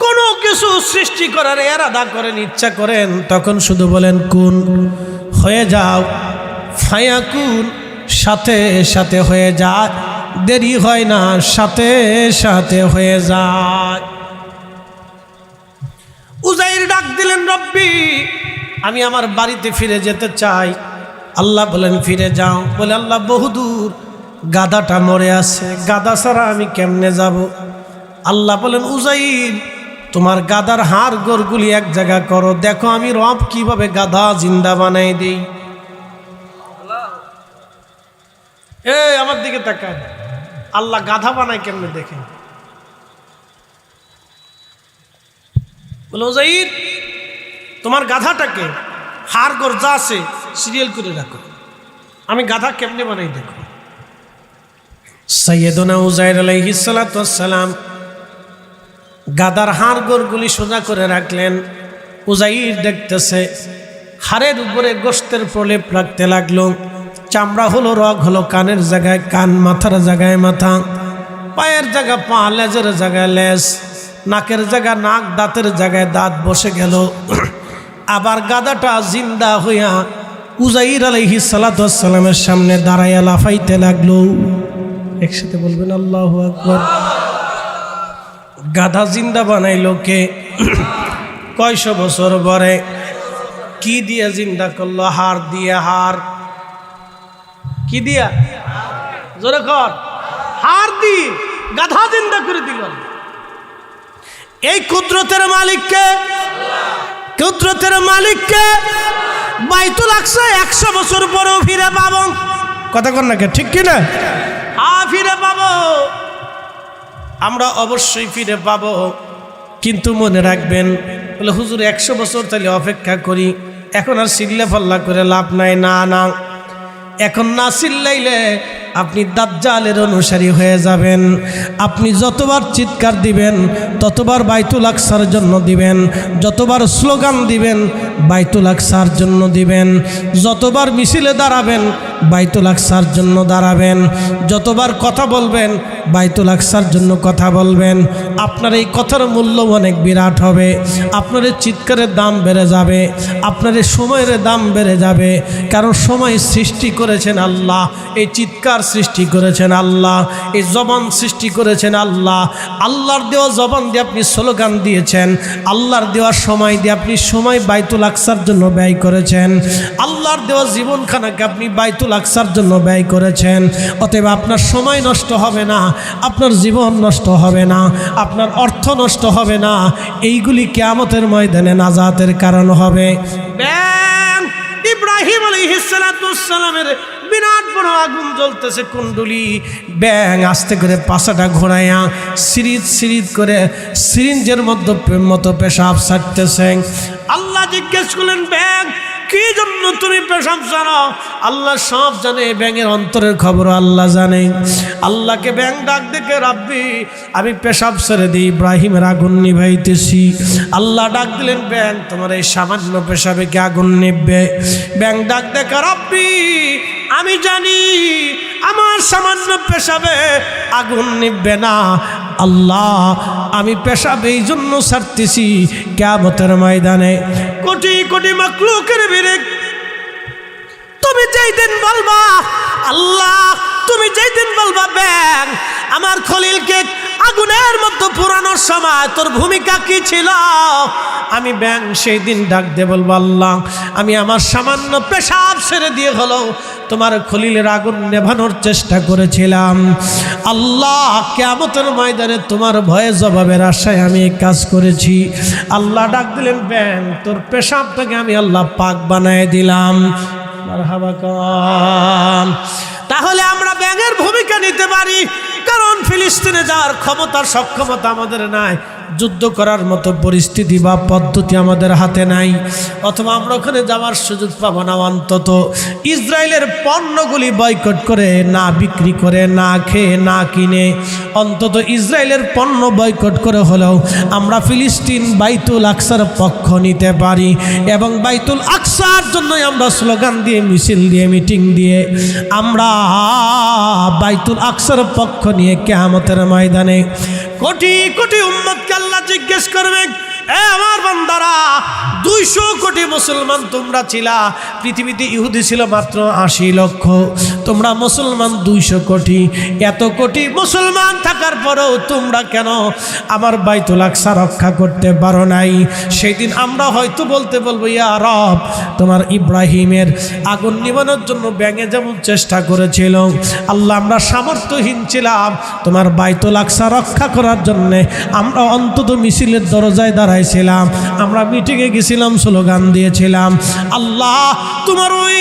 Speaker 1: কোনো কিছু সৃষ্টি করার ইরাদা করেন, ইচ্ছা করেন, তখন শুধু বলেন কুন, হয়ে যাও। ফায়াকুন, সাথে সাথে হয়ে যায়, দেরি হয় না, সাথে সাথে হয়ে যায়। উজাইর ডাক দিলেন, রব্বি আমি আমার বাড়িতে ফিরে যেতে চাই। আল্লাহ বলেন ফিরে যাও। বলে আল্লাহ বহুদূর, গাধাটা মরে আছে, গাধা ছাড়া আমি কেমনে যাব? আল্লাহ বলেন উজাইর তোমার গাধার হাড় গোড়গুলি এক জায়গা করো, দেখো আমি রব কিভাবে গাধা জিন্দা বানাই দেই। আমার দিকে তাকান, আল্লাহ গাধা বানায় কেমনে দেখেন। বলে উজাইর তোমার গাধাটাকে হাড় গোড় যা আছে সিরিয়াল করে রাখো, আমি গাধা কেমনে বানাই দেখো। সাইয়েদনা উজাইর আলাইহিস সালাতু ওয়াস সালাম গাদার হাড় গোড়গুলি সোজা করে রাখলেন। উজাইর দেখতেছে হাড়ের উপরে গোশতের প্রলেপ রাখতে লাগলো। চামড়া হলো রগ হলো, কানের জায়গায় কান, মাথার জায়গায় মাথা, পায়ের জায়গা পা, লেজের জায়গায় লেজ, নাকের জায়গা নাক, দাঁতের জায়গায় দাঁত বসে গেল। আবার গাদাটা জিন্দা হইয়া উজাইর আলাইহিস সালাতু ওয়াস সালামের সামনে দাঁড়াইয়া লাফাইতে লাগলো। একসাথে বলবেন আল্লাহু আকবার। গাধা জিন্দা বানাইলো কে? কয়শো বছর পরে। কি দিয়ে জিন্দা করলো? হাড় দিয়ে। হাড় কি দিয়া? জোরে কর। হাড় দিয়ে গাধা জিন্দা করে দিল। এই কুদরতের মালিককে, কুদরতের মালিককে বাইতুল আকসা 100 বছর পরেও ফিরে পাবো। কথা কর না কে, ঠিক কিনা? ফিরে পাবো, আমরা অবশ্যই ফিরে পাবো। কিন্তু মনে রাখবেন, বলে হুজুর 100 বছর তাহলে অপেক্ষা করি, এখন আর চিল্লা ফাল্লা করে লাভ নাই। না না, এখন না চিল্লাইলে আপনি দাজ্জালের অনুসারী হয়ে যাবেন। আপনি যতবার চিৎকার দিবেন ততবার বাইতুল আকসার জন্য দিবেন, যতবার স্লোগান দিবেন বাইতুল আকসার জন্য দিবেন, যতবার মিছিলে দাঁড়াবেন বাইতুল আকসার জন্য দাঁড়াবেন, যতবার কথা বলবেন বাইতুল আকসার জন্য কথা বলবেন। আপনার এই কথার মূল্য অনেক বিরাট হবে। আপনার এই চিৎকারের দাম বেড়ে যাবে, আপনার এই সময়ের দাম বেড়ে যাবে। কারণ সময় সৃষ্টি করেছেন আল্লাহ, এই চিৎকার সৃষ্টি করেছেন আল্লাহ, এই জবান সৃষ্টি করেছেন আল্লাহ। আল্লাহর দেওয়া জবান দিয়ে আপনি স্লোগান দিয়েছেন, আল্লাহর দেওয়া সময় দিয়ে আপনি সময় বাইতুল আকসার জন্য ব্যয় করেছেন, আল্লাহর দেওয়া জীবনখানাকে আপনি বাইতুল আকসার জন্য ব্যয় করেছেন। অতএব আপনার সময় নষ্ট হবে না, আপনার জীবন নষ্ট হবে না, আপনার অর্থ নষ্ট হবে না। এইগুলি কিয়ামতের ময়দানে নাজাতের কারণ হবে। ইব্রাহিম আলাইহিস সালাতু ওয়াস সালামের বিরাট বড় আগুন জ্বলতেছে কুণ্ডুলি, ব্যাং আস্তে করে পাছাটা ঘোরাইয়া সিরিজ সিরিজ করে সিরিঞ্জের মতো পেশাব ছাড়তেছে। আল্লাহ জিজ্ঞেস করলেন, ব্যাং কি জন্য তুমি পেশাব ছাড়ো? আল্লাহ সব জানে, ব্যাঙের অন্তরের খবর আল্লাহ জানে। আল্লাহকে ব্যাং ডাক দেখে, রাব্বি আমি পেশাব ছেড়ে দিই, ইব্রাহিমের আগুন নিভাইতেছি। আল্লাহ ডাক দিলেন, ব্যাং তোমার এই সামান্য পেশাবে কি আগুন নিববে? ব্যাং ডাক দেখে, রাব্বি আমি জানি আমার সামান্য পেশাবে আগুন নিববে না। আল্লাহ আমি পেশাব এই জন্য ছাড়তেছি, কিয়ামতের ময়দানে কোটি কোটি মাখলুকের ভিড়ে তুমি যেই দিন বলবা, আল্লাহ তুমি যেই দিন বলবা ব্যাং আমার খলিলকে আগুনের মধ্যে পুরানোর সময় তোর ভূমিকা কি ছিল, আমি ব্যাং সেই দিন ডাক দিয়ে বলবো, আল্লাহ আমি আমার সামান্য পেশাব ছেড়ে দিয়ে হলো তোমার খলিলের আগুন নেভানোর চেষ্টা করেছিলাম। আল্লাহ কিয়ামতের ময়দানে তোমার ভয়ে জবাবের আশায় আমি এই কাজ করেছি। আল্লাহ ডাক দিলেন, ব্যাং তোর পেশাবটাকে আমি আল্লাহ পাক বানায় দিলাম। মারহাবা কম। তাহলে আমরা ব্যাঙের ভূমিকা নিতে পারি, কারণ ফিলিস্তিনে যাওয়ার ক্ষমতা সক্ষমতা আমাদের নাই, যুদ্ধ করার মতো পরিস্থিতি বা পদ্ধতি আমাদের হাতে নাই, অথবা আমরা ওখানে যাওয়ার সুযোগ পাবো না। অন্তত ইসরায়েলের পণ্যগুলি বয়কট করে, না বিক্রি করে, না খেয়ে, না কিনে, অন্তত ইসরায়েলের পণ্য বয়কট করে হলেও আমরা ফিলিস্তিন বাইতুল আকসার পক্ষ নিতে পারি। এবং বাইতুল আকসার জন্যই আমরা স্লোগান দিয়ে, মিছিল দিয়ে, মিটিং দিয়ে আমরা বাইতুল আকসার পক্ষ নিয়ে কিয়ামতের ময়দানে কোটি কোটি উম্মতকে আল্লাহ জিজ্ঞেস করবে, এ আমার বান্দারা 200 কোটি মুসলমান তোমরা ছিলা, পৃথিবীতে ইহুদি ছিল মাত্র 80 লক্ষ, তো তোমরা মুসলমান 200 কোটি, এত কোটি মুসলমান থাকার পরেও তোমরা কেন আমার বাইতুল আকসা রক্ষা করতে পারো নাই? সেই দিন আমরা হয়তো বলতে বলবো, ইয়া রব, তোমার ইব্রাহিমের আগুন নিবানোর জন্য ব্যাঙে যেমন চেষ্টা করেছিল, আল্লাহ আমরা সামর্থ্যহীন ছিলাম, তোমার বাইতুল আকসা রক্ষা করার জন্যে আমরা অন্তত মিছিলের দরজায় দাঁড়াইছিলাম, আমরা মিটিংয়ে গেছিলাম, স্লোগান দিয়েছিলাম। আল্লাহ, তোমার ওই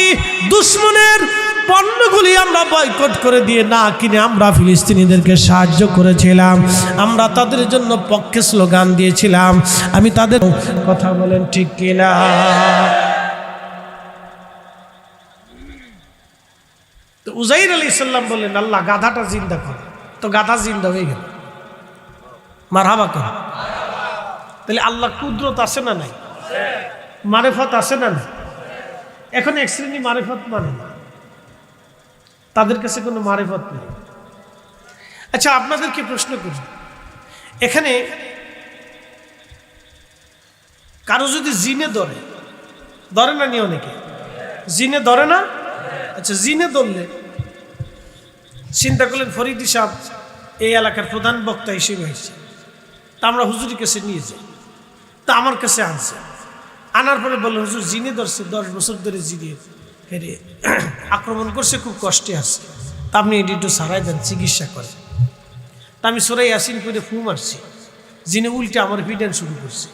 Speaker 1: দুশ্মনের পণ্যগুলি আমরা বয়কট করে দিয়ে না কিনে আমরা ফিলিস্তিনিদেরকে সাহায্য করেছিলাম, আমরা তাদের জন্য পক্ষে স্লোগান দিয়েছিলাম। আমি তাদের কথা বলেন ঠিক কিনা? তো উজাইর আলাইহিস সালাম বললেন, আল্লাহ গাধাটা জিন্দা কর। তো গাধা জিন্দা হয়ে গেল। মারহাবা কর। তাহলে আল্লাহ কুদরত আছে না নাই? মারিফত আছে না নাই? এখন এক শ্রেণী মারিফত মানে না, তাদের কাছে কোনো মারিফত নেই। আচ্ছা, আপনাদেরকে প্রশ্ন করি, এখানে কারো যদি জিনে ধরে না নি? অনেকে জিনে ধরে না? আচ্ছা, জিনে ধরলে চিন্তা করলেন ফরিদি সাহেব এই এলাকার প্রধান বক্তা হিসেবে হয়েছে, তা আমরা হুজুরের কাছে নিয়ে যাই। তা আমার কাছে আনছে, আনার পরে বললো, হুজুর জিনে ধরছে, 10 বছর ধরে জিনে হেরে আক্রমণ করছে, খুব কষ্টে আছে, তা আপনি এটি একটু সারাই দেন, চিকিৎসা করেন। তা আমি সরাই আসিন করে ফু মারছি, জিনে উল্টে আমার পিটান শুরু করছে,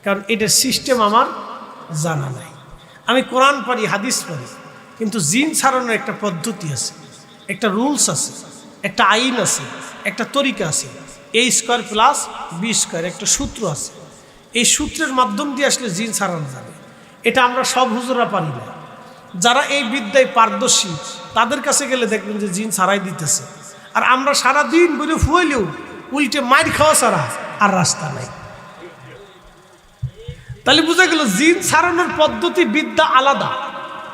Speaker 1: কারণ এটার সিস্টেম আমার জানা নাই। আমি কোরআন পারি, হাদিস পারি, কিন্তু জিন ছাড়ানোর একটা পদ্ধতি আছে, একটা রুলস আছে, একটা আইন আছে, একটা তরিকা আছে। A² + B², একটা সূত্র আছে। এই সূত্রের মাধ্যম দিয়ে আসলে জিন ছাড়ানো যাবে। এটা আমরা সব হুজুরা পারি না। যারা এই বিদ্যায় পারদর্শী তাদের কাছে গেলে দেখবেন যে জিন ছাড়াই দিতেছে, আর আমরা সারাদিন বলে ফুয়াইলেও উল্টে মাইর খাওয়া ছাড়া আর রাস্তা নাই। তাহলে বোঝা গেল জিন ছাড়ানোর পদ্ধতি, বিদ্যা আলাদা।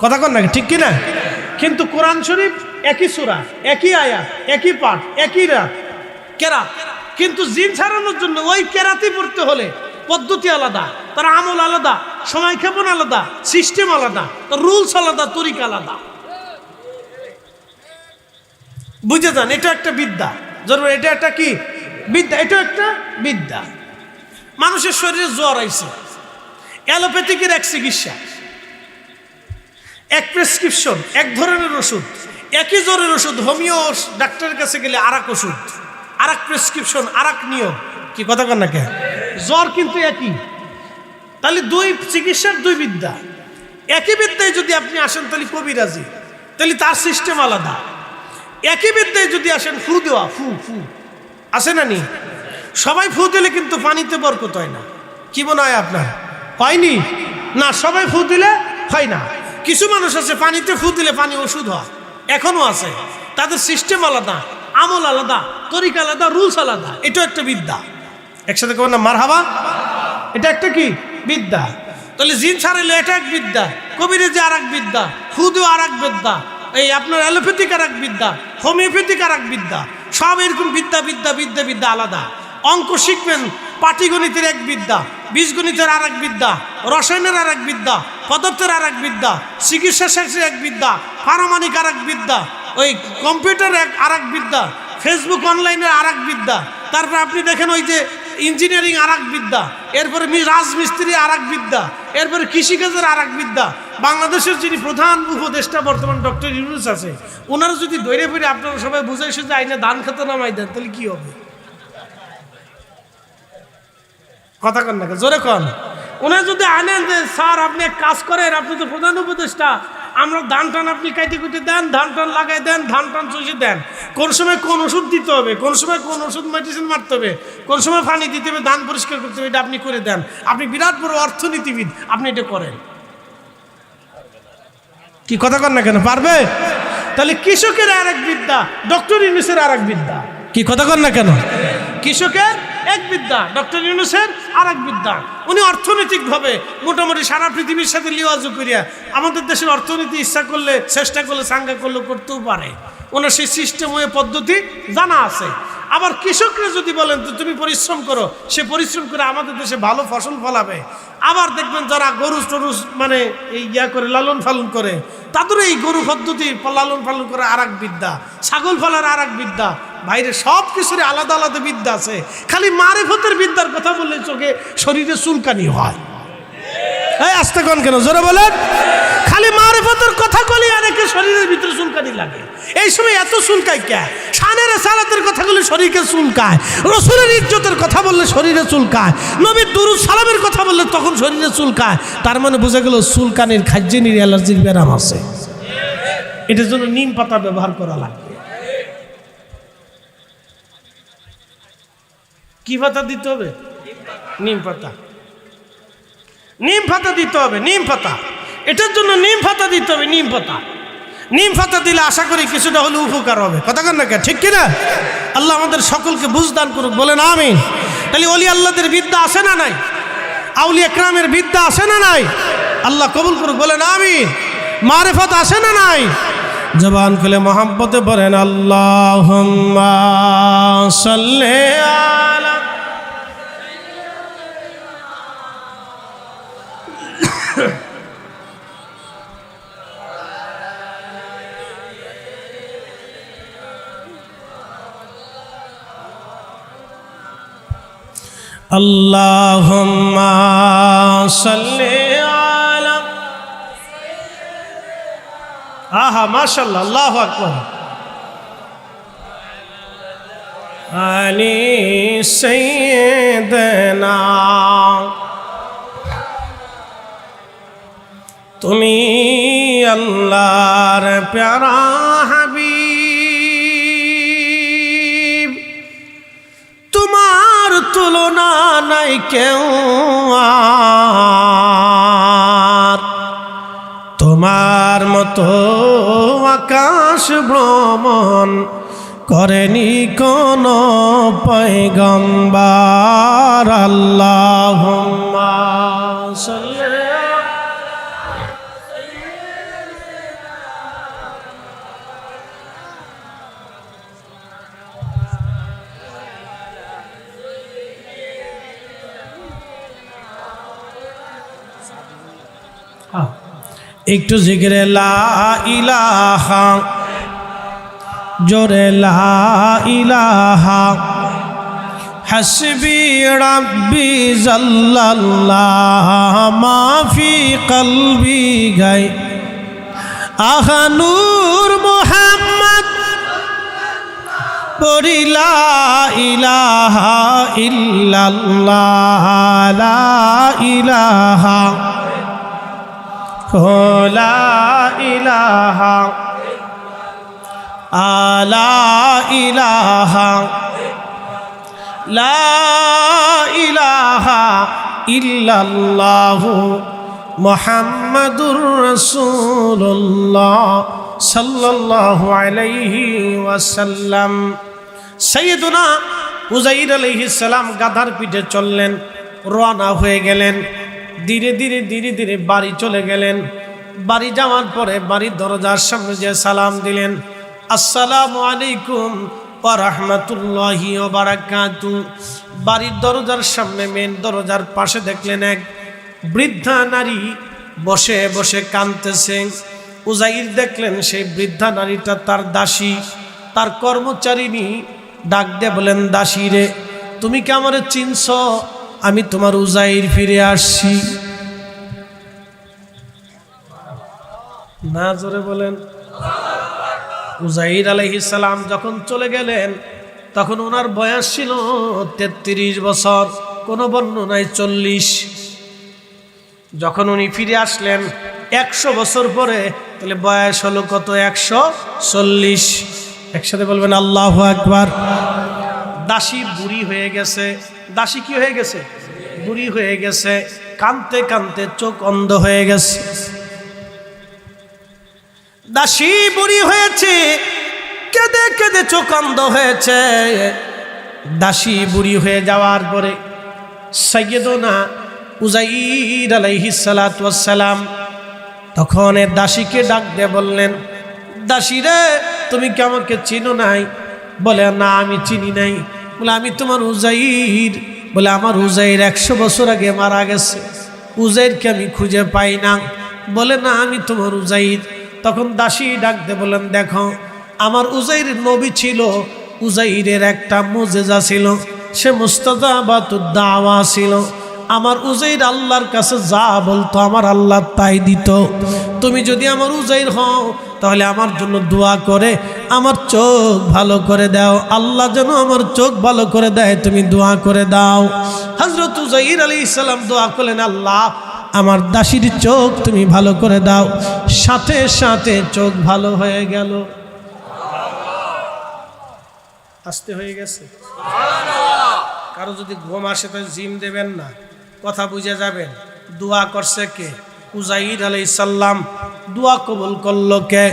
Speaker 1: কথা কন না, ঠিক কিনা? কিন্তু কোরআন শরীফ একই সূরা, একই আয়াত, একই পাঠ, একই কেরাত, কিন্তু জিন ছাড়ানোর জন্য ওই কেরাতি পড়তে হলে পদ্ধতি আলাদা, তার আমল আলাদা, সময়ক্ষেপণ আলাদা, সিস্টেম আলাদা, তার রুলস আলাদা, তরিকা আলাদা। বুঝে যান, এটা একটা বিদ্যা। জরুর এটা একটা কি বিদ্যা? এটা একটা বিদ্যা। মানুষের শরীরে জ্বর আইছে, অ্যালোপ্যাথিকের এক চিকিৎসা, এক প্রেসক্রিপশন, এক ধরনের ওষুধ, একই জ্বরের ওষুধ। হোমিও ডাক্তারের কাছে গেলে আর এক ওষুধ, আর এক প্রেসক্রিপশন, আর এক নিয়ম। কি কথা কন না কে? জ্বর কিন্তু একই। তাহলে 2 চিকিৎসার 2 বিদ্যা। একই বিদ্যায় যদি আপনি আসেন তাহলে কবিরাজি, তাহলে তার সিস্টেম আলাদা। একই বিদ্যায় যদি আসেন ফু দেওয়া, ফু আসে না নি? সবাই ফু দিলে কিন্তু পানিতে বরকত হয় না। কি মনে হয় আপনার? হয়নি না? সবাই ফু দিলে হয় না। কিছু মানুষ আছে পানিতে ফু দিলে পানি ওষুধ হয়, এখনো আছে। তাদের সিস্টেম আলাদা, আমল আলাদা, তরিকা আলাদা, রুলস আলাদা। এটা একটা বিদ্যা। একসাথে কেমন না? মারহাবা। এটা একটা কি বিদ্যা? তাহলে জিন ছাড়াইলে এটা এক বিদ্যা, কবিরাজি আর এক বিদ্যা, ফু দেওয়া আর এক বিদ্যা, এই আপনার অ্যালোপ্যাথিক আর এক বিদ্যা, হোমিওপ্যাথিক আর এক বিদ্যা। সব এরকম বিদ্যা আলাদা। অঙ্ক শিখবেন, পাটিগণিতের এক বিদ্যা, বীজগণিতের আর এক বিদ্যা, রসায়নের আর এক বিদ্যা, পদার্থের আর এক বিদ্যা, চিকিৎসা শাস্ত্রের এক বিদ্যা, পারমাণিক আর এক বিদ্যা, ওই কম্পিউটার আর এক বিদ্যা, ফেসবুক অনলাইনের আর এক বিদ্যা। তারপর আপনি দেখেন ওই যে ইঞ্জিনিয়ারিং আর এক বিদ্যা, এরপরে রাজমিস্ত্রি আর এক বিদ্যা, এরপরে কৃষিকাজের আর এক বিদ্যা। বাংলাদেশের যিনি প্রধান উপদেষ্টা বর্তমান ডক্টর ইউনূস আছে, ওনারা যদি দৈরে ফিরে আপনারা সবাই বুঝাইছে যে আইনে ধান খেতে নামাই দেন, তাহলে কি হবে? কথা কন না, জোরে কন। ওনারা যদি আনেন যে স্যার আপনি এক কাজ করেন, আপনি তো প্রধান উপদেষ্টা, আমরা ধান টান আপনি কাইতে কুটে দেন, ধান টান লাগাই দেন, ধান টান চষে দেন, কোন সময় কোন ওষুধ দিতে হবে, কোন সময় কোন ওষুধ মেডিসিন মারতে হবে, কোন সময় পানি দিতে হবে, ধান পরিষ্কার করতে হবে, এটা আপনি করে দেন। আপনি বিরাট বড় অর্থনীতিবিদ, আপনি এটা করেন। কি কথা কন না কেন? পারবে? তাহলে কৃষকের আর এক বিদ্যা, ডক্টর ইউনূসের আর এক বিদ্যা। কি কথা কন না কেন? কৃষকের এক বিদ্যা, ডক্টর ইউনূসের আর এক বিদ্যা। উনি অর্থনৈতিকভাবে মোটামুটি সারা পৃথিবীর সাথে লিওয়াজু করিয়া আমাদের দেশের অর্থনীতি ইচ্ছা করলে, চেষ্টা করলে, সাঙ্গা করলে করতেও পারে। ওনার সেই সিস্টেম, ওই পদ্ধতি জানা আছে। আবার কৃষকরা যদি বলেন তো তুমি পরিশ্রম করো, সে পরিশ্রম করে আমাদের দেশে ভালো ফসল ফলাবে। আবার দেখবেন যারা গরু টরু মানে এই করে লালন পালন করে, তাদের এই গরু পদ্ধতি লালন পালন করে আর এক বিদ্যা, ছাগল ফলার আর এক বিদ্যা। বাইরে সব কিছুর আলাদা আলাদা বিদ্যা আছে। খালি মারিফতের বিদ্যার কথা বললে চোখে শরীরে চুলকানি হয়। এই আস্তে কোন কেন জোরে বলেন। খালি মারিফতের কথা বলি অনেকে শরীরের ভিতরে চুলকানি লাগে। এই সময় এত চুলকায় কে? শানের সালাতের কথা বলে শরীরে চুলকায়, রাসূলের ইজ্জতের কথা বললে শরীরে চুলকায়, নবীর দুরূদ সালামের কথা বললে তখন শরীরে চুলকায়। তার মানে বোঝা গেল চুলকানির খাদ্যের অ্যালার্জির ব্যারাম আছে। এটার জন্য নিম পাতা ব্যবহার করা লাগবে। কি পাতা দিতে হবে? নিম পাতা। নিম পাতা দিতে হবে, নিম পাতা। এটার জন্য নিম পাতা দিতে হবে, নিম পাতা। নিম পাতা দিলে আশা করি কিছুটা হলে উপকার হবে। কথা কেন না, ঠিক কিনা? আল্লাহ আমাদের সকলকে বুঝদান করুক, বলেন আমিন। তাহলে ওলি আল্লাহদের বিদ্যা আছে না নাই? আউলিয়া একরামের বিদ্যা আছে না নাই? আল্লাহ কবুল করুক, বলেন আমিন। মারিফত আছে না নাই? জবান খুলে মহব্বতে বলেন আল্লাহুম্মা সাল্লি আলা। আল্লাহুম্মা সাল্লি আলা। আহা মাশাআল্লাহ, আল্লাহু আকবার। আলি সাইয়্যিদানা, তুমি আল্লাহর প্যারা হাবিব, তোমার তুলনা নাই কেউ আর, তোমার মতো আকাশ ভ্রমণ করেনি কোন পয়গম্বর। আল্লাহুম্মা সাল্লি। একটু জিগরে লা ইলাহা, জোরে লা ইলাহা, হাসবি রাব্বি জাল্লাল্লাহ মা ফি কলবি গায়। আহা নূর মুহাম্মদ পড়ি লা ইলাহা ইল্লাল্লাহ, লা ইলাহা লা ইলাহা, লা ইলাহা, লা ইলাহা ইল্লাল্লাহু মুহাম্মাদুর রাসূলুল্লাহ সাল্লাল্লাহু আলাইহি ওয়াসাল্লাম। সাইয়্যিদুনা উযাইর আলাইহিস সালাম গাধার পিঠে চললেন, রওনা হয়ে গেলেন। ধীরে ধীরে ধীরে ধীরে বাড়ি চলে গেলেন। বাড়ি যাওয়ার পরে বাড়ির দরজার সামনে যে সালাম দিলেন, আসসালামু আলাইকুম ওয়া রাহমাতুল্লাহি ওয়া বারাকাতুহু। বাড়ির দরজার সামনে মেন দরজার পাশে দেখলেন এক বৃদ্ধা নারী বসে বসে কাঁদতেছে। উযাইর দেখলেন সেই বৃদ্ধা নারীটা তার দাসী, তার কর্মচারিণী। ডাক দিয়ে বলেন, দাসী রে, তুমি কি আমারে চিনছ? আমি তোমার উযাইর ফিরে আসছি। না জোরে বলেন। উযাইর আলাইহিস সালাম যখন চলে গেলেন তখন ওনার বয়স ছিল 33 বছর, কোনো বর্ণনায় 40। যখন উনি ফিরে আসলেন 100 বছর পরে, তাহলে বয়স হলো কত? 140। একসাথে বলবেন আল্লাহু আকবার। দাসী বুড়ি হয়ে গেছে। দাসী কি হয়ে গেছে? বুড়ি হয়ে গেছে। কাঁদতে কাঁদতে চোখ অন্ধ হয়ে গেছে। দাসী বুড়ি হয়েছে, কেঁদে কেঁদে চোখ অন্ধ হয়েছে। দাসী বুড়ি হয়ে যাওয়ার পরে সাইয়্যিদুনা উযাইর আলাইহিস সালাতু ওয়াস সালাম তখন এর দাসীকে ডাক দিয়ে বললেন, দাসী রে, তুমি কি আমাকে চিনো নাই? বলে না আমি চিনি নাই। বলে আমি তোমার উজাইর। বলে আমার উজাইর 100 বছর আগে মারা গেছে, উজাইরকে আমি খুঁজে পাই না। বলে না আমি তোমার উজাইর। তখন দাসী ডাকতে বলেন দেখো আমার উজাইর নবী ছিল, উজাইরের একটা মুজেজা ছিল, সে মুস্তাজাবাতুদ দাওয়া ছিল। আমার উজাইর আল্লাহর কাছে যা বলতো আমার আল্লাহ তাই দিত। তুমি যদি আমার উজাইর হও তাহলে আমার জন্য দোয়া করে আমার চোখ ভালো করে দাও, আল্লাহ যেন আমার চোখ ভালো করে দেয়, তুমি দোয়া করে দাও। হযরত উজাইর আলাইহিস সালাম দোয়া করলেন, আল্লাহ আমার দাসীর চোখ তুমি ভালো করে দাও। সাথে সাথে চোখ ভালো হয়ে গেল। আস্তে হয়ে গেছে। কারো যদি ঘুম আসে তো জিম দেবেন না, কথা বুঝে যাবেন। দোয়া করছে কে? উজাইর আলাইহিস সালাম। দোয়া কবুল করলো কে?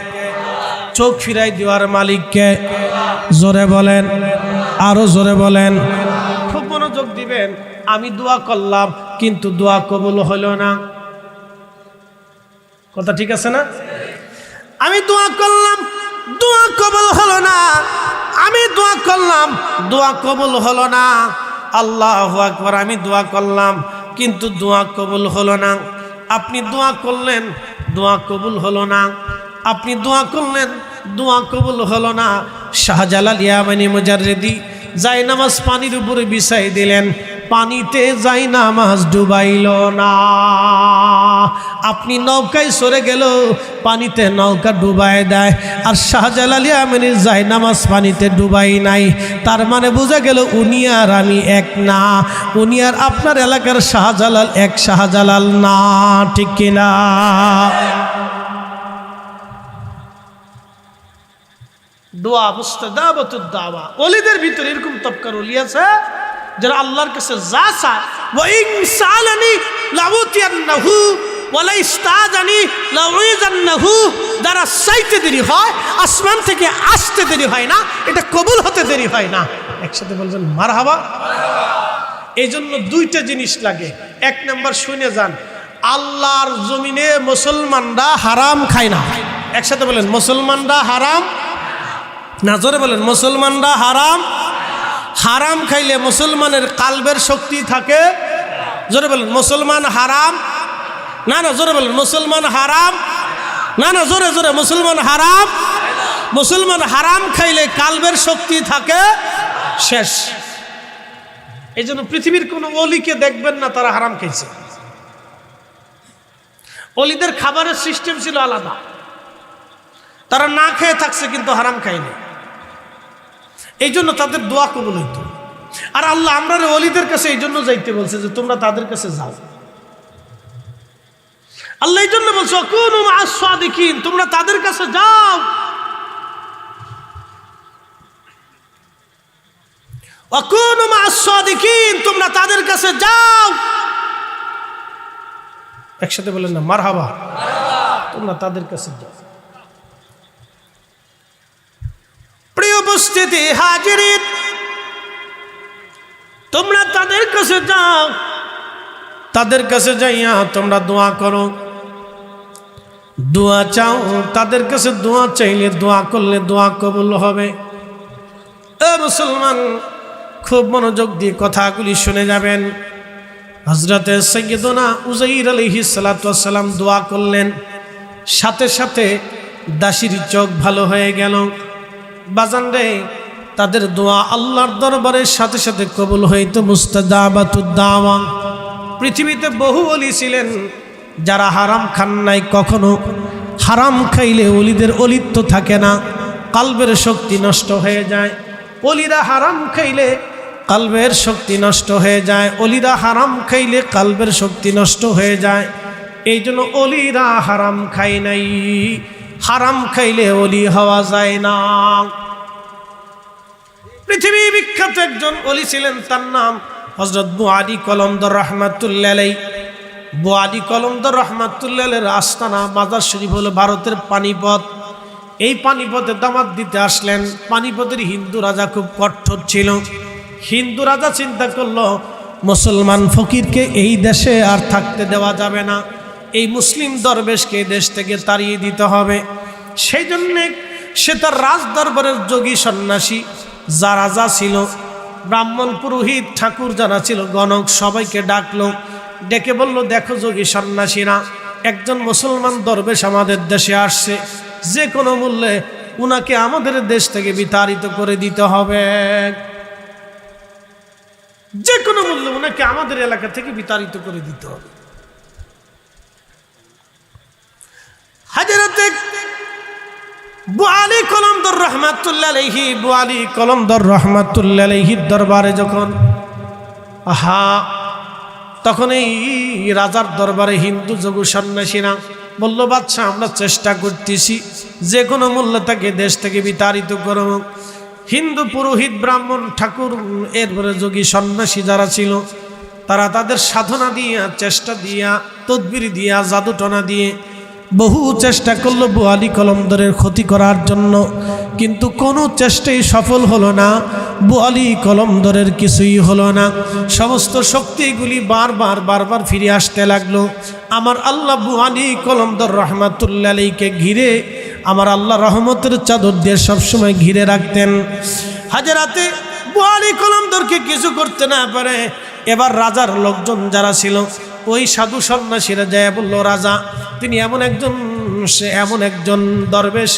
Speaker 1: চোখ ফিরাই দেওয়ার মালিক কে? জোরে বলেন, আরো জোরে বলেন। খুব মনোযোগ দিবেন। আমি দোয়া করলাম কিন্তু দোয়া কবুল হলো না। কথা ঠিক আছে না? আমি দোয়া করলাম, দোয়া কবুল হলো না। আমি দোয়া করলাম, দোয়া কবুল হলো না। আল্লাহু আকবার। আমি দোয়া করলাম কিন্তু দোয়া কবুল হলো না। আপনি দোয়া করলেন, দোয়া কবুল হলো না। আপনি দোয়া করলেন, দোয়া কবুল হলো না। শাহজালাল ইয়ামানি মুজাররিদি যাই নামাজ পানির উপরে বিছাই দিলেন, পানিতে যাই নামাজ ডুবাইল না। আপনি নৌকায় সরে গেল, পানিতে নৌকা ডুবাই দেয়, আর শাহজালাল ইয়ামানির যাই নামাজ পানিতে ডুবাই নাই। তার মানে বোঝা গেল উনি আর আমি এক না, উনি আর আপনার এলাকার শাহজালাল এক শাহজালাল না। ঠিক কিনা? দোয়া মুস্তাজাবাতুদ দাওয়া। ওলিদের ভিতরে এরকম তবকার ওলি আছে যারা আল্লাহর কাছে যা চায়, ওয়া ইন সালানি লাউতিয়ান্নাহু ওয়া লা ইস্তাজানি লাউইজান্নাহু, যারা চাইতে দেরি হয়, আসমান থেকে আসতে দেরি হয় না, এটা কবুল হতে দেরি হয় না। একসাথে বলবেন মারহাবা। এই জন্য দুইটা জিনিস লাগে। এক নাম্বার শুনে যান, আল্লাহর জমিনে মুসলমানরা হারাম খায় না। একসাথে বলেন মুসলমানরা হারাম না, জোরে বলেন মুসলমানরা হারাম। হারাম খাইলে মুসলমানের কালবের শক্তি থাকে। জোরে বলেন মুসলমান হারাম না, না জোরে বলেন মুসলমান হারাম না, না জোরে জোরে মুসলমান হারাম। মুসলমান হারাম খাইলে কালবের শক্তি থাকে শেষ। এই জন্য পৃথিবীর কোন ওলিকে দেখবেন না তারা হারাম খাইছে। ওলিদের খাবারের সিস্টেম ছিল আলাদা, তারা না খেয়ে থাকছে কিন্তু হারাম খায়নি। এই জন্য তাদের দোয়া কবুল হইত। আর আল্লাহ আমরা ওলিদের কাছে এই জন্য যাইতে বলছে যে তোমরা তাদের কাছে যাও। আল্লাহ এই জন্য বলছে কুনু মা'আস সাদিকিন, তোমরা তাদের কাছে যাও। কুনু মা'আস সাদিকিন, তোমরা তাদের কাছে যাও। একসাথে বলেন না মারহাবা। তোমরা তাদের কাছে যাও। প্রিয় উপস্থিতি হাজিরিন, তোমরা তাদের কাছে যাও। তাদের কাছে যাইয়া তোমরা দোয়া করো, দোয়া চাও। তাদের কাছে দোয়া চাইলে, দোয়া করলে দোয়া কবুল হবে। এ মুসলমান, খুব মনোযোগ দিয়ে কথাগুলি শুনে যাবেন। হযরতে সাইয়্যিদুনা উযাইর আলাইহিস সালাতু ওয়াস সালাম দোয়া করলেন, সাথে সাথে দাসীর চোখ ভালো হয়ে গেল। বাজান রে, তাদের দোয়া আল্লাহর দরবারে সাথে সাথে কবুল হইত। মুস্তাজাবাতুদ দাওয়া। পৃথিবীতে বহু ওলি ছিলেন যারা হারাম খান নাই কখনো। হারাম খাইলে ওলিদের অলিত্ব থাকে না, কালবের শক্তি নষ্ট হয়ে যায়। ওলিরা হারাম খাইলে কালবের শক্তি নষ্ট হয়ে যায়। ওলিরা হারাম খাইলে কালবের শক্তি নষ্ট হয়ে যায়। এই জন্য ওলিরা হারাম খায় নাই। হারাম খাইলে ওলি হওয়া যায় না। পৃথিবী বিখ্যাত একজন ওলি ছিলেন, তার নাম হযরত বুআলি কলন্দর রাহমাতুল্লাহ আলাইহি। বুআলি কলন্দর রাহমাতুল্লাহ আলাইহির আস্তানা মাজার শরীফ হলো ভারতের পানিপথ। এই পানিপথে দামাত দিতে আসলেন। পানিপথের হিন্দু রাজা খুব কঠোর ছিল। হিন্দু রাজা চিন্তা করলো মুসলমান ফকিরকে এই দেশে আর থাকতে দেওয়া যাবে না, এই মুসলিম দরবেশকে দেশ থেকে তাড়িয়ে দিতে হবে। সেই জন্যে সে তার রাজ দরবারের যোগী সন্ন্যাসী যারা যা ছিল, ব্রাহ্মণ পুরোহিত ঠাকুর যারা ছিল, গণক সবাইকে ডাকলো, ডেকে বলল, দেখো যোগী সন্ন্যাসীরা, একজন মুসলমান দরবেশ আমাদের দেশে আসছে, যে কোনো মূল্যে উনাকে আমাদের দেশ থেকে বিতাড়িত করে দিতে হবে, যে কোনো মূল্যে উনাকে আমাদের এলাকা থেকে বিতাড়িত করে দিতে হবে। হযরত বুআলী কলমদর রহমাতুল্লাহ আলাইহি, বুআলী কলমদর রহমাতুল্লাহ আলাইহির দরবারে যখন তখন এই রাজার দরবারে হিন্দু যোগী সন্ন্যাসীরা বলল, বাদশা আমরা চেষ্টা করতেছি, যে কোনো মূল্য তাকে দেশ থেকে বিতাড়িত করব। হিন্দু পুরোহিত ব্রাহ্মণ ঠাকুর এরপরে যোগী সন্ন্যাসী যারা ছিল, তারা তাদের সাধনা দিয়া, চেষ্টা দিয়া, তদবির দিয়া, জাদুটনা দিয়ে বহু চেষ্টা করলো বুআলী কলমদরের ক্ষতি করার জন্য, কিন্তু কোনো চেষ্টাই সফল হলো না। বুআলী কলমদরের কিছুই হলো না। সমস্ত শক্তিগুলি বারবার ফিরে আসতে লাগলো। আমার আল্লাহ বুআলী কলমদর রহমাতুল্লাহ আলাইহিকে ঘিরে, আমার আল্লাহ রহমতের চাদর দিয়ে সবসময় ঘিরে রাখতেন। হাজরাতে বুআলী কলমদরকে কিছু করতে না পারে, এবার রাজার লোকজন যারা ছিল, ওই সাধু সন্ন্যাসীরা যায় বলল, রাজা তিনি এমন একজন দরবেশ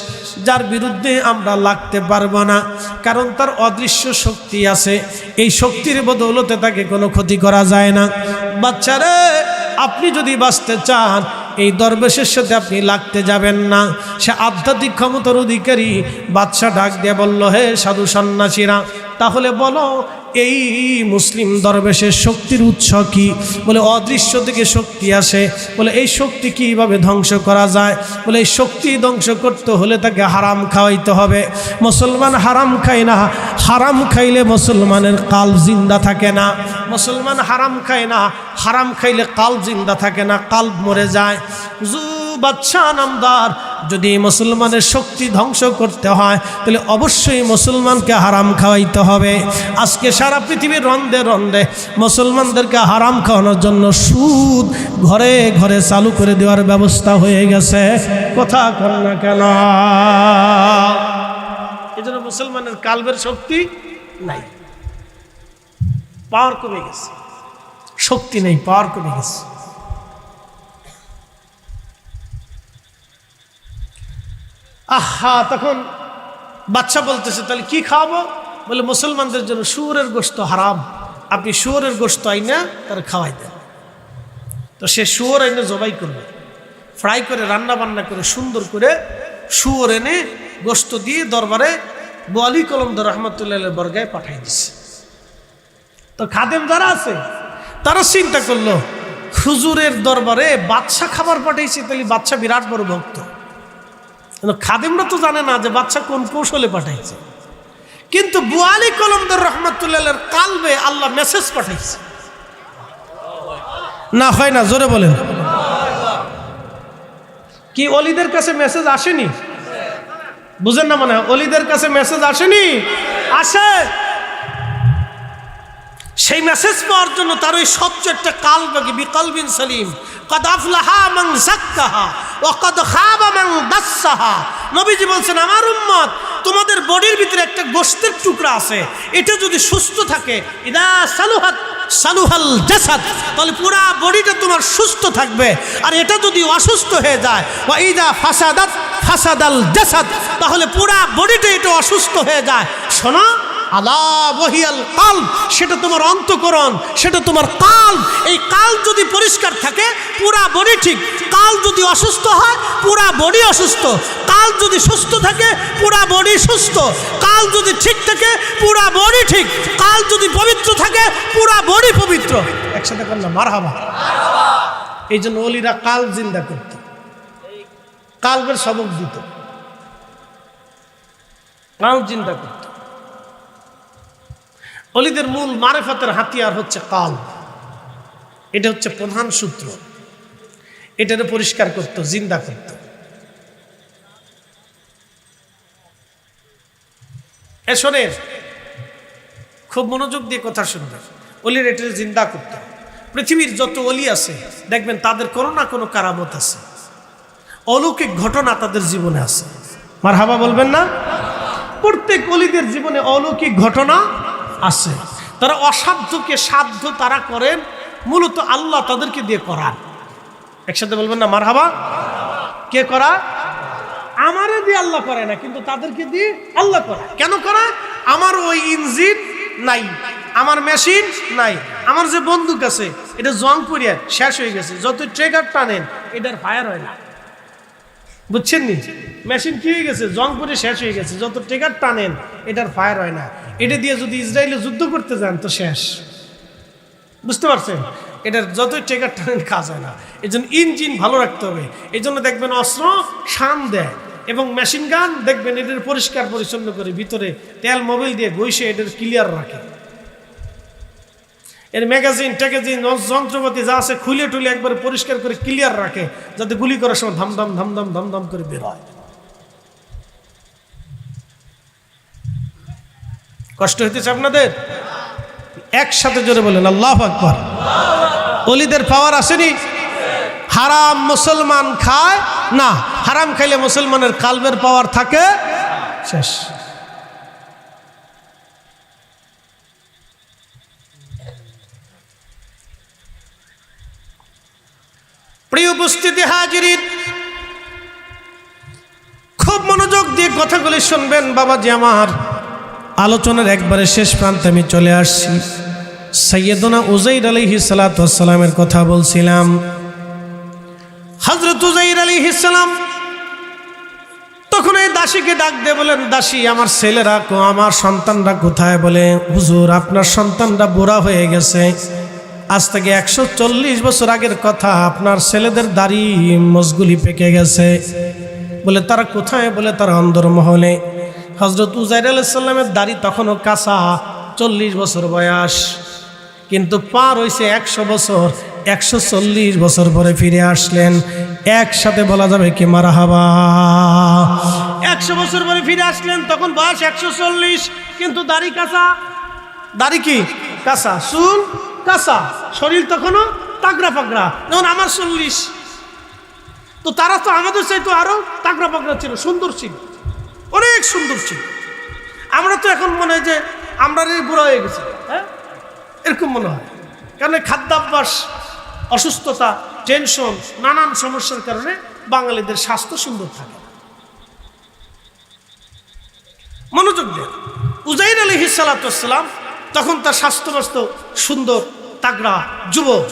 Speaker 1: যার বিরুদ্ধে আমরা লাগতে পারবো না, কারণ তার অদৃশ্য শক্তি আছে, এই শক্তির বদৌলতে তাকে কোনো ক্ষতি করা যায় না। বাচ্চারে, আপনি যদি বাঁচতে চান এই দরবেশের সাথে আপনি লাগতে যাবেন না, সে আধ্যাত্মিক ক্ষমতার অধিকারী। বাদশা ডাক দিয়ে বলল, হে সাধু সন্ন্যাসীরা, তাহলে বলো এই মুসলিম দরবেশের শক্তির উৎস কি? বলে অদৃশ্য থেকে শক্তি আসে। বলে এই শক্তি কিভাবে ধ্বংস করা যায়? বলে এই শক্তি ধ্বংস করতে হলে তাকে হারাম খাওয়াইতে হবে। মুসলমান হারাম খায় না, হারাম খাইলে মুসলমানের কাল জিন্দা থাকে না। মুসলমান হারাম খায় না, হারাম খাইলে কাল জিন্দা থাকে না, কাল মরে যায়। বাদশা নামদার, যদি মুসলমানের শক্তি ধ্বংস করতে হয় তাহলে অবশ্যই মুসলমানকে হারাম খাওয়াইতে হবে। আজকে সারা পৃথিবীর রন্ধে রন্ধে মুসলমানদেরকে হারাম খাওয়ানোর জন্য সুদ ঘরে ঘরে চালু করে দেওয়ার ব্যবস্থা হয়ে গেছে। কথা কর না কেন? এই জন্য মুসলমানের কালবের শক্তি নাই, পাওয়ার কমে গেছে, শক্তি নেই, পাওয়ার কমে গেছে। তখন বাচ্চা বলতেছে, তাহলে কি খাওয়াবো? বলে মুসলমানদের জন্য শুয়োরের গোশত হারাম, আপনি শুয়োরের গোশত আইনা তারা খাওয়াই দেন। তো সে শুয়োর আইনে জবাই করবে, ফ্রাই করে রান্না বান্না করে সুন্দর করে শুয়োর এনে গোশত দিয়ে দরবারে বুআলী কলমদর রহমাতুল্লাহ আলাইহির বরগায় পাঠাই দিছে। তো খাদেম যারা আছে তারা চিন্তা করলো, হুজুরের দরবারে বাদশা খাবার পাঠাইছে, তাহলে বাদশা বিরাট বড় ভক্ত। খাদেমরা তো জানে না যে বাদশা কোন কৌশলে পাঠাইছে, কিন্তু বুআলী কলমদর রহমাতুল্লাহ আলাইহির কালবে আল্লাহ মেসেজ পাঠাইছে। না হয় না, জোরে বলেন। কি ওলিদের কাছে মেসেজ আসেনি? বুঝেন না মনে হয়? ওলিদের কাছে মেসেজ আসেনি? আসে। সেই মেসেজ পাওয়ার জন্য তার ওই স্বচ্ছ একটা কালবে, বিকলবিন সালিম, কদ আফলাহা মান যাক্কাহা ওয়া কদ খাবা মান দাসসাহা। নবীজি বলছেন, আমার উম্মত, তোমাদের বডির ভিতরে একটা গোশতের টুকরা আছে, এটা যদি সুস্থ থাকে, ইদা সালুহাত সালুহাল জাসাদ, তাহলে পুরা বডিটা তোমার সুস্থ থাকবে। আর এটা যদি অসুস্থ হয়ে যায়, ওয়া ইদা ফাসাদাত ফাসাদাল জাসাদ, তাহলে পুরা বডিটা এটা অসুস্থ হয়ে যায়। শোনো, আলা ওয়াহিয়াল কালব, সেটা তোমার অন্তঃকরণ, সেটা তোমার কাল। এই কাল যদি পরিষ্কার থাকে পুরা বডি ঠিক, কাল যদি অসুস্থ হয় পুরা বডি অসুস্থ, কাল যদি সুস্থ থাকে পুরা বডি সুস্থ, কাল যদি ঠিক থাকে পুরা বডি ঠিক, কাল যদি পবিত্র থাকে পুরা বডি পবিত্র। একসাথে করলাম মারহাবা। এই জন্য ওলিরা কাল জিন্দা করত, কালবের সবক দিত, কাল জিন্দা করত। ওলিদের মূল মারেফতের হাতিয়ার হচ্ছে কাল, এটা হচ্ছে প্রধান সূত্র। এটারে পরিষ্কার করত, জিন্দা করত। শোনেন, খুব মনোযোগ দিয়ে কথা শুনবেন। ওলির এটারে জিন্দা করত। পৃথিবীর যত ওলি আছে দেখবেন তাদের কোনো না কোনো কারামত আছে, অলৌকিক ঘটনা তাদের জীবনে আছে। মারহাবা বলবেন না? প্রত্যেক ওলিদের জীবনে অলৌকিক ঘটনা আছে। তারা অসাধ্যকে সাধ্য তারা করেন, মূলত আল্লাহ তাদেরকে দিয়ে করান। একসাথে বলবেন না মারহাবা। কে করা? আমারে দিয়ে আল্লাহ করে না, কিন্তু তাদেরকে দিয়ে আল্লাহ করা। কেন করা? আমার ওই ইঞ্জিন নাই, আমার মেশিন নাই, আমার যে বন্দুক আছে এটা জং পড়িয়া শেষ হয়ে গেছে, যত ট্রিগার টানেন এটার ফায়ার হয় না। বুঝছেন নি? মেশিন কি হয়ে গেছে? জং পড়ে শেষ হয়ে গেছে, যত ট্রিগার টানেন এটার ফায়ার হয় না। এটা দিয়ে যদি ইসরায়েলে যুদ্ধ করতে যান তো শেষ। বুঝতে পারছেন? এটার যতই ট্রিগার টানেন কাজ হয় না। এই জন্য ইঞ্জিন ভালো রাখতে হবে। এই জন্য দেখবেন অস্ত্র শান দেয়, এবং মেশিন গান দেখবেন এটার পরিষ্কার পরিচ্ছন্ন করে ভিতরে তেল মোবিল দিয়ে ঘষে এটার ক্লিয়ার রাখে। এর ম্যাগাজিন ট্যাগাজিন যন্ত্রপাতি যা আছে খুলে টুলে একবার পরিষ্কার করে ক্লিয়ার রাখে, যাতে গুলি করার সময় ধামধাম ধামধাম ধামধাম করে বের হয়। কষ্ট হইতেছে আপনাদের? একসাথে জোরে বলেন আল্লাহু আকবার। ওলিদের পাওয়ার আসেনি? হারাম মুসলমান খায় না, হারাম খাইলে মুসলমানের কালবের পাওয়ার থাকে শেষ। প্রিয় উপস্থিতি হাজিরিন, খুব মনোযোগ দিয়ে কথাগুলি শুনবেন বাবাজি আমার। আলোচনার একবারে শেষ প্রান্তে আমি চলে আসছি। সাইয়েদনা উযাইর আলাইহিস সালাতু ওয়াস সালামের কথা বলছিলাম। হযরত উযাইর আলাইহিস সালাম তখন এই দাসীকে ডাক দিয়ে বলেন, দাসী আমার ছেলেরা আমার সন্তানরা কোথায়? বলে, হুজুর আপনার সন্তানরা বুড়া হয়ে গেছে, আজ থেকে 140 বছর আগের কথা, আপনার ছেলেদের দাড়ি মজগুলি পেকে গেছে। বলে তারা কোথায়? বলে তারা অন্দরমহলে। হযরত উযাইর আলাইহিস সালামের দাড়ি তখনও কাঁচা, 40 বছর বয়স, কিন্তু পার হয়েছে 100 বছর। 140 বছর পরে ফিরে আসলেন। একসাথে বলা যাবে কি মারহাবা? 100 বছর পরে ফিরে আসলেন, তখন বয়স 140, কিন্তু দাড়ি কাঁচা। দাড়ি কি কাঁচা, চুল কাঁচা, শরীর তখনও তাগড়া পাগড়া, যেমন আমার 40। তো তারা তো আমাদের চাইতো আরো তাগড়া পাগড়া ছিল, সুন্দর ছিল, অনেক সুন্দর ছিল। আমরা তো এখন মনে হয় যে আমরা বুড়া হয়ে গেছি, হ্যাঁ এরকম মনে হয়। কারণ খাদ্যাভ্যাস, অসুস্থতা, টেনশন, নানান সমস্যার কারণে বাঙালিদের স্বাস্থ্য সুন্দর থাকে। মনোযোগ দেন, উযাইর আলাইহিস সালাতু ওয়াস সালাম তখন তার স্বাস্থ্য সুন্দর তাগড়া যুবক।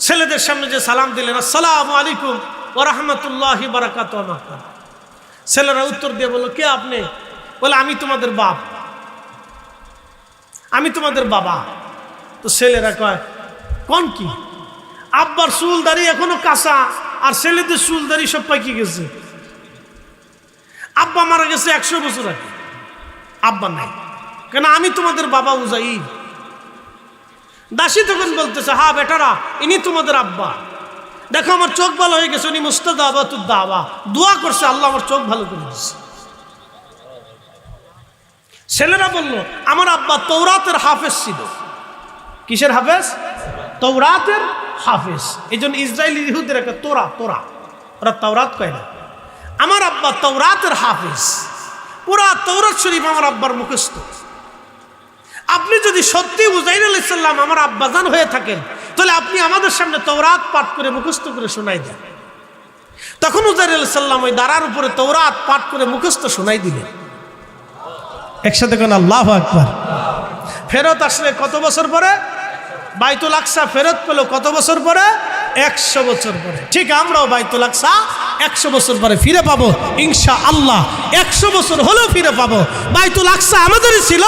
Speaker 1: ছেলেদের সামনে যে সালাম দিলেন, আসসালামু আলাইকুম ওয়া রাহমাতুল্লাহি ওয়া বারাকাতুহু, ছেলেরা উত্তর দিয়ে বলল, কে আপনি? বলে, আমি তোমাদের বাপ, আমি তোমাদের বাবা। তো ছেলেরা কয়, কোন কি? আব্বার চুল দাড়ি এখনো কাঁচা, আর ছেলেদের চুল দাড়ি সব পাকি গেছে। আব্বা মারা গেছে 100 বছর আগে, আব্বা নাই, কেন আমি তোমাদের বাবা উযাইর। দাসী তখন বলতেছে, হ্যাঁ বেটারা, ইনি তোমাদের আব্বা। দেখো আমার চোখ ভালো হয়ে গেছে, উনি মুস্তাজাবাতুদ দাওয়া, দোয়া করছে, আল্লাহ আমার চোখ ভালো করে দিচ্ছে। ছেলেরা বলল, আমার আব্বা তৌরাতের হাফেজ ছিল। কিসের হাফেজ? তৌরাতের হাফেজ। এই জন্য ইসরায়েলি ইহুদের একটা তোরা, ওরা তাওরাত কয় না। আমার আব্বা তৌরাতের হাফেজ, পুরা তৌরাত শরীফ আমার আব্বার মুখস্থ। আপনি যদি সত্যি উযাইর আলাইহিস সালাম আমার আব্বাজান হয়ে থাকেন, তাহলে আপনি আমাদের সামনে তৌরাত পাঠ করে মুখস্থ করে শোনাই দেন। তখন উযাইর আলাইহিস সালাম ওই দাঁড়ার উপরে তৌরাত পাঠ করে মুখস্থ শোনাই দিলেন। একসাথে কোন আল্লাহু আকবার। ফেরত আসলে কত বছর পরে? বাইতুল আকসা ফেরত পেল কত বছর পরে? 100 বছর পরে। ঠিক আমরাও বাইতুল আকসা 100 বছর পরে ফিরে পাবো ইনশাআল্লাহ। 100 বছর হলেও ফিরে পাবো। বাইতুল আকসা আমাদেরই ছিল,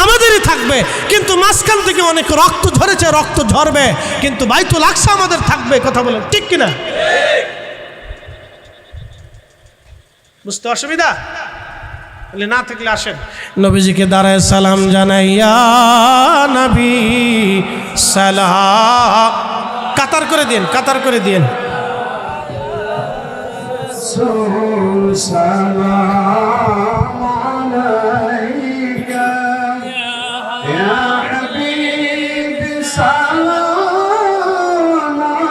Speaker 1: আমাদেরই থাকবে, কিন্তু মাঝখান থেকে অনেক রক্ত ঝরেছে, রক্ত ঝরবে, কিন্তু বাইতুল আকসা আমাদের থাকবে। কথা বলেন ঠিক কিনা? বুঝতে অসুবিধা বলে না থাকলে আসেন, নবীজিকে দাঁড়ায় সালাম জানাইয়া, নবী সালাম। কাতার করে দিন, কাতার করে দিন। সালাম আলাইকা ইয়া হাবিবি, সালাম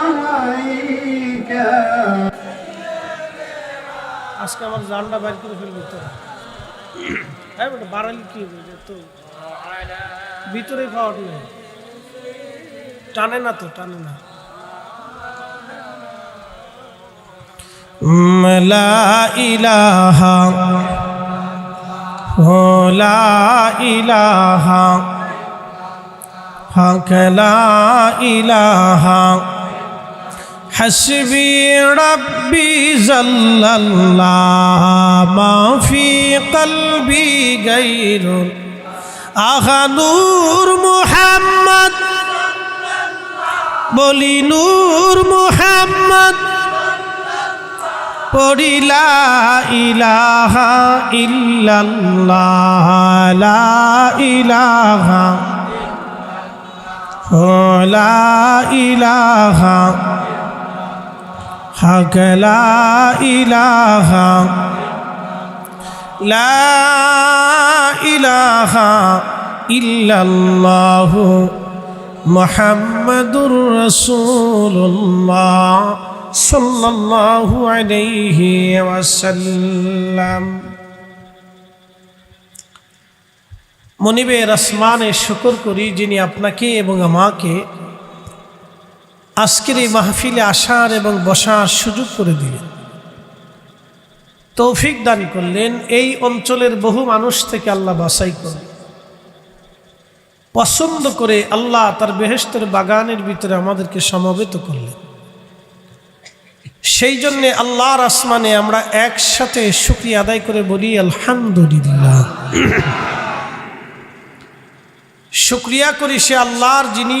Speaker 1: আলাইকা। আজকে আমার জানটা বাইর করে ফেলবো তো। হ্যাঁ বেটা বাড়ালি কি হবে তো ভিতরে খাওয়া টানে না তো টানে না লা ইলাহা লা ইলাহা হক লা ইলাহা হাসবি রব্বি জাল্লাল্লাহ মা ফি কলবি গায়রুন আহা নূর মুহাম্মদ বলি নূর মুহাম্মদ পড়ি লা ইলাহা ইল্লাল্লাহ লা ইলাহা লা ইলাহা হক লা ইলাহা লা ইলাহা ইল্লাল্লাহ মুহাম্মাদুর রাসূলুল্লাহ সাল্লাল্লাহু আলাইহি ওয়াসাল্লাম। মনিবের আসমানে শুকর করি যিনি আপনাকে এবং আমাকে আজকের এই মাহফিলে আসার এবং বসার সুযোগ করে দিলেন, তৌফিক দান করলেন। এই অঞ্চলের বহু মানুষ থেকে আল্লাহ বাছাই করলেন, পছন্দ করে আল্লাহ তার বেহেশতের বাগানের ভিতরে আমাদেরকে সমবেত করলেন। সেই জন্যে আল্লাহর আসমানে আমরা একসাথে শুকরিয়া আদায় করে বলি আলহামদুলিল্লাহ। শুকরিয়া করি সে আল্লাহর যিনি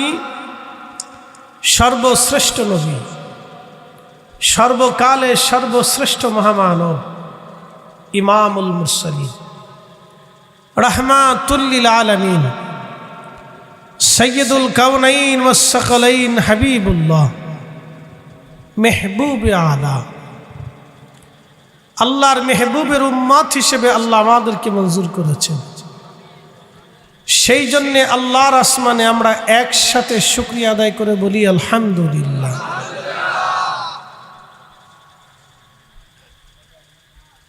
Speaker 1: সর্বশ্রেষ্ঠ নবী, সর্বকালে সর্বশ্রেষ্ঠ মহামানব, ইমামুল মুরসালিন, রাহমাতুল লিল আলামিন, সৈয়দুল কাউনাইন ওয়াস সাকালাইন, হাবিবুল্লাহ, মেহবুব আলা। আল্লাহর মেহবুবের উম্মত হিসেবে আল্লাহ আমাদেরকে মঞ্জুর করেছেন। সেই জন্যে আল্লাহর আসমানে আমরা একসাথে শুকরিয়া আদায় করে বলি আলহামদুলিল্লাহ।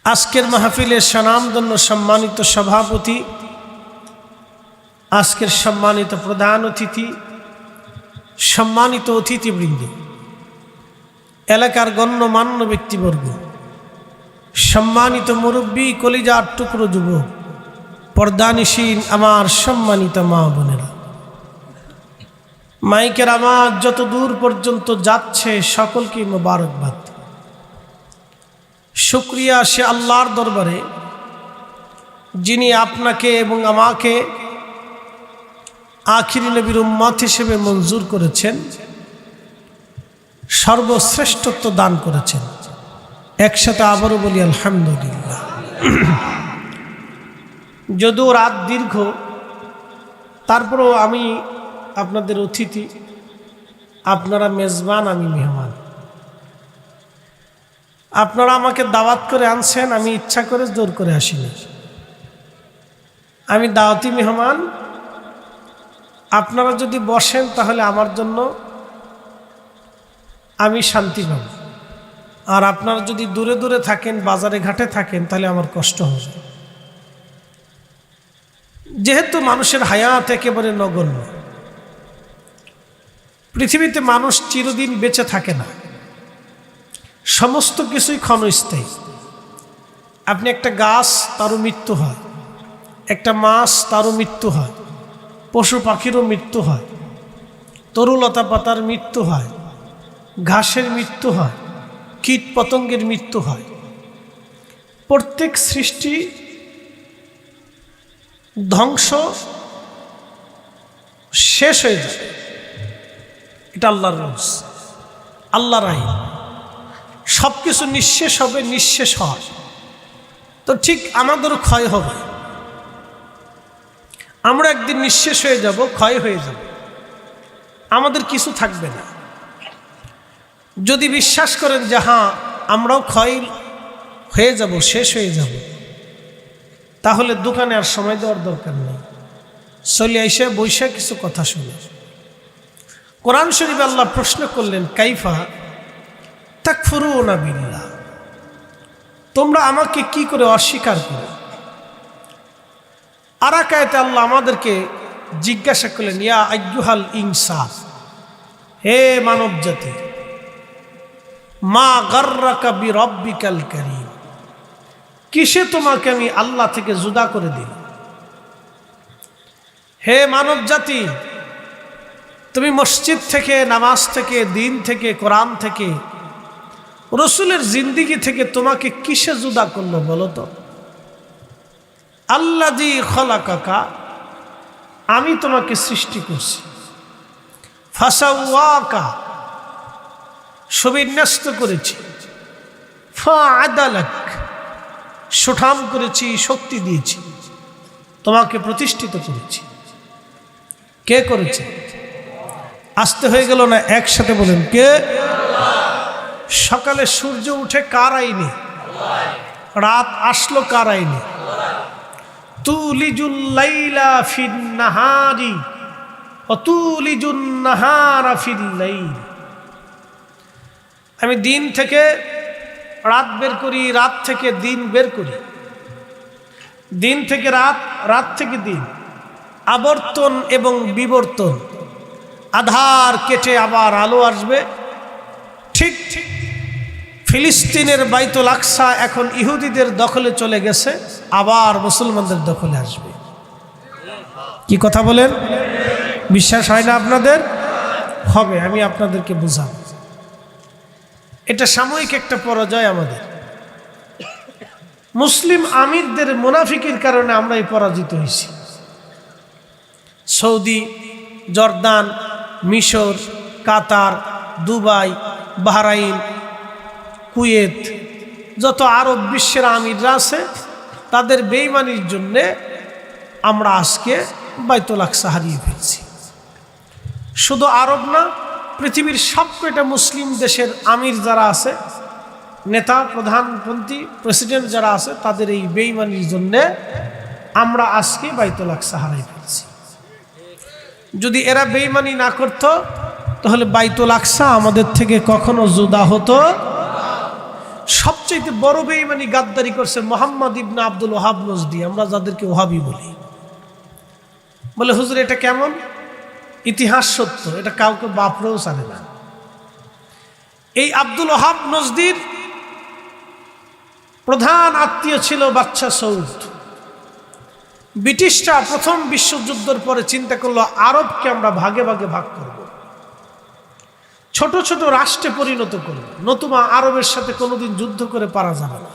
Speaker 1: আজকের মাহফিলের স্বনামধন্য সম্মানিত সভাপতি, আজকের সম্মানিত প্রধান অতিথি, সম্মানিত অতিথিবৃন্দ, এলাকার গণ্যমান্য ব্যক্তিবর্গ, সম্মানিত মুরব্বী, কলিজার টুকরো যুবক, পর্দানিসীন আমার সম্মানিত মা বোনেরা, মাইকের আওয়াজ যত দূর পর্যন্ত যাচ্ছে সকলকে মোবারকবাদ। শুকরিয়া সে আল্লাহর দরবারে যিনি আপনাকে এবং আমাকে আখিরি নবীর উম্মত হিসেবে মঞ্জুর করেছেন, সর্বশ্রেষ্ঠত্ব দান করেছেন। একসাথে আবারও বলি আলহামদুলিল্লাহ। যদিও রাত দীর্ঘ, তারপরেও আমি আপনাদের অতিথি, আপনারা মেজবান, আমি মেহমান। আপনারা আমাকে দাওয়াত করে আনছেন, আমি ইচ্ছা করে জোর করে আসিনি। আমি দাওয়াতি মেহমান। আপনারা যদি বসেন তাহলে আমার জন্য আমি শান্তি পাব, আর আপনারা যদি দূরে দূরে থাকেন, বাজারে ঘাটে থাকেন, তাহলে আমার কষ্ট হবে। যেহেতু মানুষের হায়াত একেবারে নগণ্য, পৃথিবীতে মানুষ চিরদিন বেঁচে থাকে না, সমস্ত কিছুই ক্ষণস্থায়ী। আপনি একটা গাছ, তারও মৃত্যু হয়, একটা মাছ, তারও মৃত্যু হয়, পশু পাখিরও মৃত্যু হয়, তরুলতা পাতার মৃত্যু হয়, ঘাসের মৃত্যু হয়, কীট পতঙ্গের মৃত্যু হয়। প্রত্যেক সৃষ্টি ধ্বংস, শেষ হয়ে যায়। এটা আল্লাহর রুলস, আল্লাহর আইন। সব কিছু নিঃশেষ হবে, নিঃশেষ হয়। তো ঠিক আমাদেরও ক্ষয় হবে। আমরা একদিন নিঃশেষ হয়ে যাব, ক্ষয় হয়ে যাব, আমাদের কিছু থাকবে না। যদি বিশ্বাস করেন যে হ্যাঁ আমরাও ক্ষয় হয়ে যাব, শেষ হয়ে যাব, তাহলে দোকানে আর সময় দেওয়ার দরকার নেই, চলে আইসা বৈশা কিছু কথা শুনে। কোরআন শরীফে আল্লাহ প্রশ্ন করলেন, কাইফা তাকফুরুনা বিল্লাহ, তোমরা আমাকে কি করে অস্বীকার করো? আরাকায়াতে আল্লাহ আমাদেরকে জিজ্ঞাসা করলেন, ইয়া আইয়ুহাল ইনসান, হে মানব জাতি, মা গাররাকা বিরব্বিকাল কারীম, কিসে তোমাকে আমি আল্লাহ থেকে জুদা করে দিই? হে মানব জাতি, তুমি মসজিদ থেকে, নামাজ থেকে, দিন থেকে, কোরআন থেকে, রসুলের জিন্দিগি থেকে তোমাকে কিসে জুদা করলো বলো তো? আল্লাযী খলাকাকা, আমি তোমাকে সৃষ্টি করছি, ফাসাওয়াকা, সুবিন্যস্ত করেছি, ফাআদালাক, সুঠাম করেছি, শক্তি দিয়েছি, তোমাকে প্রতিষ্ঠিত করেছি। কে করেছে? আসতে হয়ে গেল না, একসাথে বলেন, কে? সকালে সূর্য উঠে কার আইনে? রাত আসলো কার আইনে? তুলিজুল লাইলা ফিন নাহারি ওয়া তুলিজুন নাহারা ফিল লাইল। আমি দিন থেকে রাত বের করি, রাত থেকে দিন বের করি, দিন থেকে রাত, রাত থেকে দিন, আবর্তন এবং বিবর্তন, আধার কেটে আবার আলো আসবে। ঠিক ঠিক ফিলিস্তিনের বাইতুল আকসা এখন ইহুদিদের দখলে চলে গেছে, আবার মুসলমানদের দখলে আসবে। কি কথা বলেন? বিশ্বাস হয় না আপনাদের? হবে, আমি আপনাদেরকে বুঝাবো। এটা সাময়িক একটা পরাজয় আমাদের। মুসলিম আমিরদের মুনাফিকের কারণে আমরা এই পরাজিত হয়েছি। সৌদি, জর্দান, মিশর, কাতার, দুবাই, বাহরাইন, কুয়েত, যত আরব বিশ্বের আমিররা আছে, তাদের বেঈমানির জন্যে আমরা আজকে বাইতুল আকসা হারিয়ে ফেলছি। শুধু আরব না, পৃথিবীর সবকটা মুসলিম দেশের আমির যারা আছে, নেতা, প্রধানমন্ত্রী, প্রেসিডেন্ট যারা আছে, তাদের এই বেঈমানির জন্যে আমরা আজকে বাইতুল আকসা হারিয়ে ফেলছি। যদি এরা বেঈমানি না করত, তাহলে বাইতুল আকসা আমাদের থেকে কখনো জুদা হতো। সবচেয়ে বড় বেঈমানি গাদ্দারি করছে মোহাম্মদ ইবনে আব্দুল ওহাব নজদি, আমরা যাদেরকে ওহাবি বলি। বলে, হুজুর এটা কেমন? ইতিহাস সত্য, এটা কাউকে বাপরেও জানে না। এই আব্দুল ওহাব নজদির প্রধান আত্মীয় ছিল বাদশা সৌদ। ব্রিটিশরা প্রথম বিশ্বযুদ্ধের পরে চিন্তা করলো, আরবকে আমরা ভাগে ভাগে ভাগ করব, ছোট ছোট রাষ্ট্রে পরিণত করব, নতুবা আরবের সাথে কোনোদিন যুদ্ধ করে পারা যাবে না।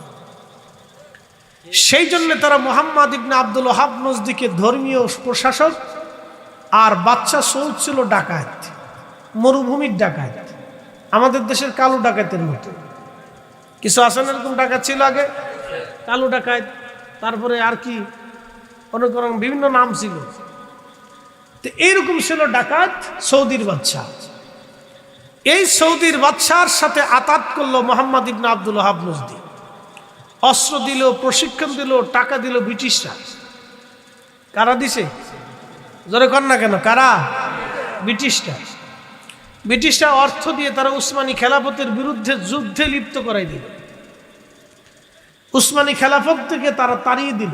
Speaker 1: সেই জন্য তারা মোহাম্মদ ইবনে আব্দুল ওহাব নজদিকে ধর্মীয় প্রশাসক, আর বাদশা সৌদ ছিল ডাকাত, মরুভূমির ডাকাত, আমাদের দেশের কালো ডাকাতের মতো। কিছু আছে না এরকম ডাকাত ছিল আগে, কালো ডাকাত, তারপরে আর কি অনেক বিভিন্ন নাম ছিল। তো এইরকম ছিল ডাকাত সৌদির বাদশা। এই সৌদির বাদশার সাথে আতাত করলো মোহাম্মদ ইবনে আব্দুল ওহাব নজদি। অস্ত্র দিল, প্রশিক্ষণ দিল, টাকা দিল ব্রিটিশরা। কারা দিছে? জোরে কর না কেন, কারা? ব্রিটিশরা। ব্রিটিশরা অর্থ দিয়ে তারা উসমানী খেলাফতের বিরুদ্ধে যুদ্ধে লিপ্ত করাই দিল। উসমানী খেলাফত থেকে তারা তাড়িয়ে দিল।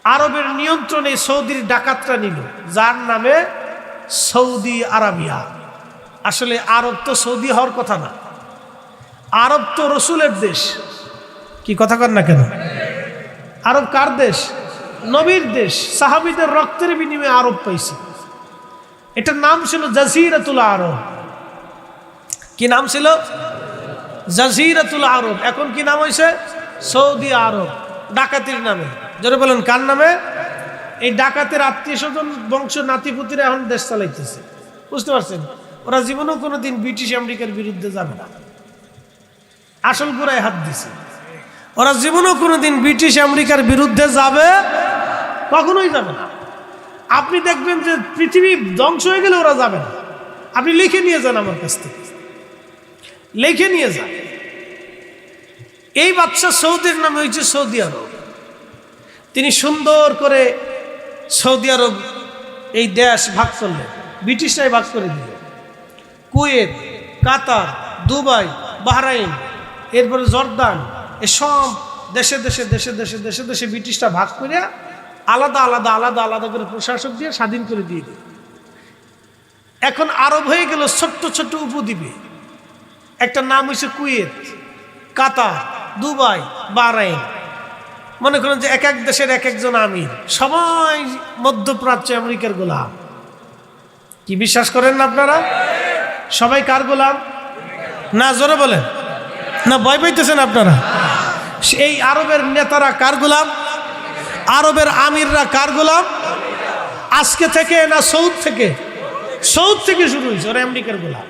Speaker 1: আরবের নিয়ন্ত্রণে সৌদির ডাকাতরা নিল, যার নামে সৌদি আরাবিয়া। আসলে আরব তো সৌদি হওয়ার কথা না, আরব তো রসুলের দেশ। কি কথা কর না কেন? আরব কার দেশ? নবীর দেশ। সাহাবীদের রক্তের বিনিময়ে আরব পাইছে। এটার নাম ছিল জাজিরাতুল আরব। কি নাম ছিল? জাজিরাতুল আরব। এখন কি নাম হয়েছে? সৌদি আরব, ডাকাতির নামে। যারা বলেন কার নামে? এই ডাকাতের আত্মীয় স্বজন বংশ নাতিপুতিরা এখন দেশ চালাইতেছে। বুঝতে পারছেন? ওরা জীবনেও কোনোদিন ব্রিটিশ আমেরিকার বিরুদ্ধে যাবে না, আসল গোড়ায় হাত দিছে। ওরা জীবনেও কোনোদিন ব্রিটিশ আমেরিকার বিরুদ্ধে যাবে, কখনোই যাবে না। আপনি দেখবেন যে পৃথিবী ধ্বংস হয়ে গেলে ওরা যাবে না। আপনি লিখে নিয়ে যান আমার কাছ থেকে, লিখে নিয়ে যান। এই বাদশা সৌদির নামে হয়েছে সৌদি আরব। তিনি সুন্দর করে সৌদি আরব এই দেশ ভাগ করলেন, ব্রিটিশরাই ভাগ করে দিল। কুয়েত, কাতার, দুবাই, বাহরাইন, এরপরে জর্দান, এসব দেশে দেশে দেশে দেশে দেশে দেশে ব্রিটিশরা ভাগ করে আলাদা আলাদা আলাদা আলাদা করে প্রশাসক দিয়ে স্বাধীন করে দিয়ে দেয়। এখন আরব হয়ে গেল ছোট্ট ছোট্ট উপদ্বীপে। একটা নাম হয়েছে কুয়েত, কাতার, দুবাই, বাহরাইন। মনে করেন যে এক এক দেশের এক একজন আমির, সবাই মধ্যপ্রাচ্য আমেরিকার গোলাম। কি বিশ্বাস করেন না আপনারা? সবাই কার গোলাম? না জোরে বলেন না, ভয় পাইতেছেন আপনারা? এই আরবের নেতারা কার গোলাম? আরবের আমিররা কার গোলাম? আজকে থেকে না সৌদ থেকে? সৌদ থেকে শুরু হয়েছে, ওরা আমেরিকার গোলাম।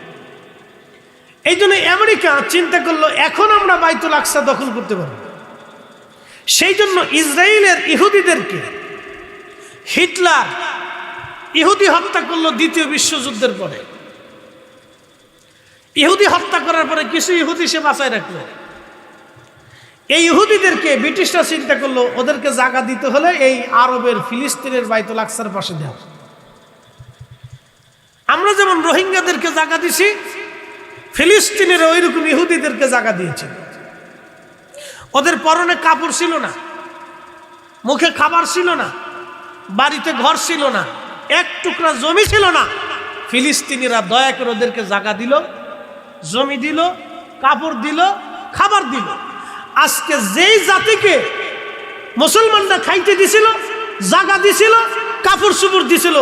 Speaker 1: এই জন্য আমেরিকা চিন্তা করলো এখন আমরা বাইতুল আকসা দখল করতে পারবো। সেই জন্য ইসরায়েলের ইহুদিদেরকে হিটলার ইহুদি হত্যা করলো দ্বিতীয় বিশ্বযুদ্ধের পরে। ইহুদি হত্যা করার পরে কিছু ইহুদি সে বাঁচায় রাখলো। এই ইহুদিদেরকে ব্রিটিশরা চিন্তা করলো ওদেরকে জায়গা দিতে হলে এই আরবের ফিলিস্তিনের বাইতুল আকসার পাশে দেওয়া। আমরা যেমন রোহিঙ্গাদেরকে জায়গা দিছি, ফিলিস্তিনের ওইরকম ইহুদিদেরকে জায়গা দিয়েছে। ওদের পরনে কাপড় ছিল না, মুখে খাবার ছিল না, বাড়িতে ঘর ছিল না, এক টুকরা জমি ছিল না। ফিলিস্তিনিরা দয়া করে ওদেরকে জায়গা দিল, জমি দিল, কাপড় দিল, খাবার দিল। আজকে যেই জাতিকে মুসলমানরা খাইতে দিছিল, জায়গা দিছিল, কাপড় চোপড় দিছিল,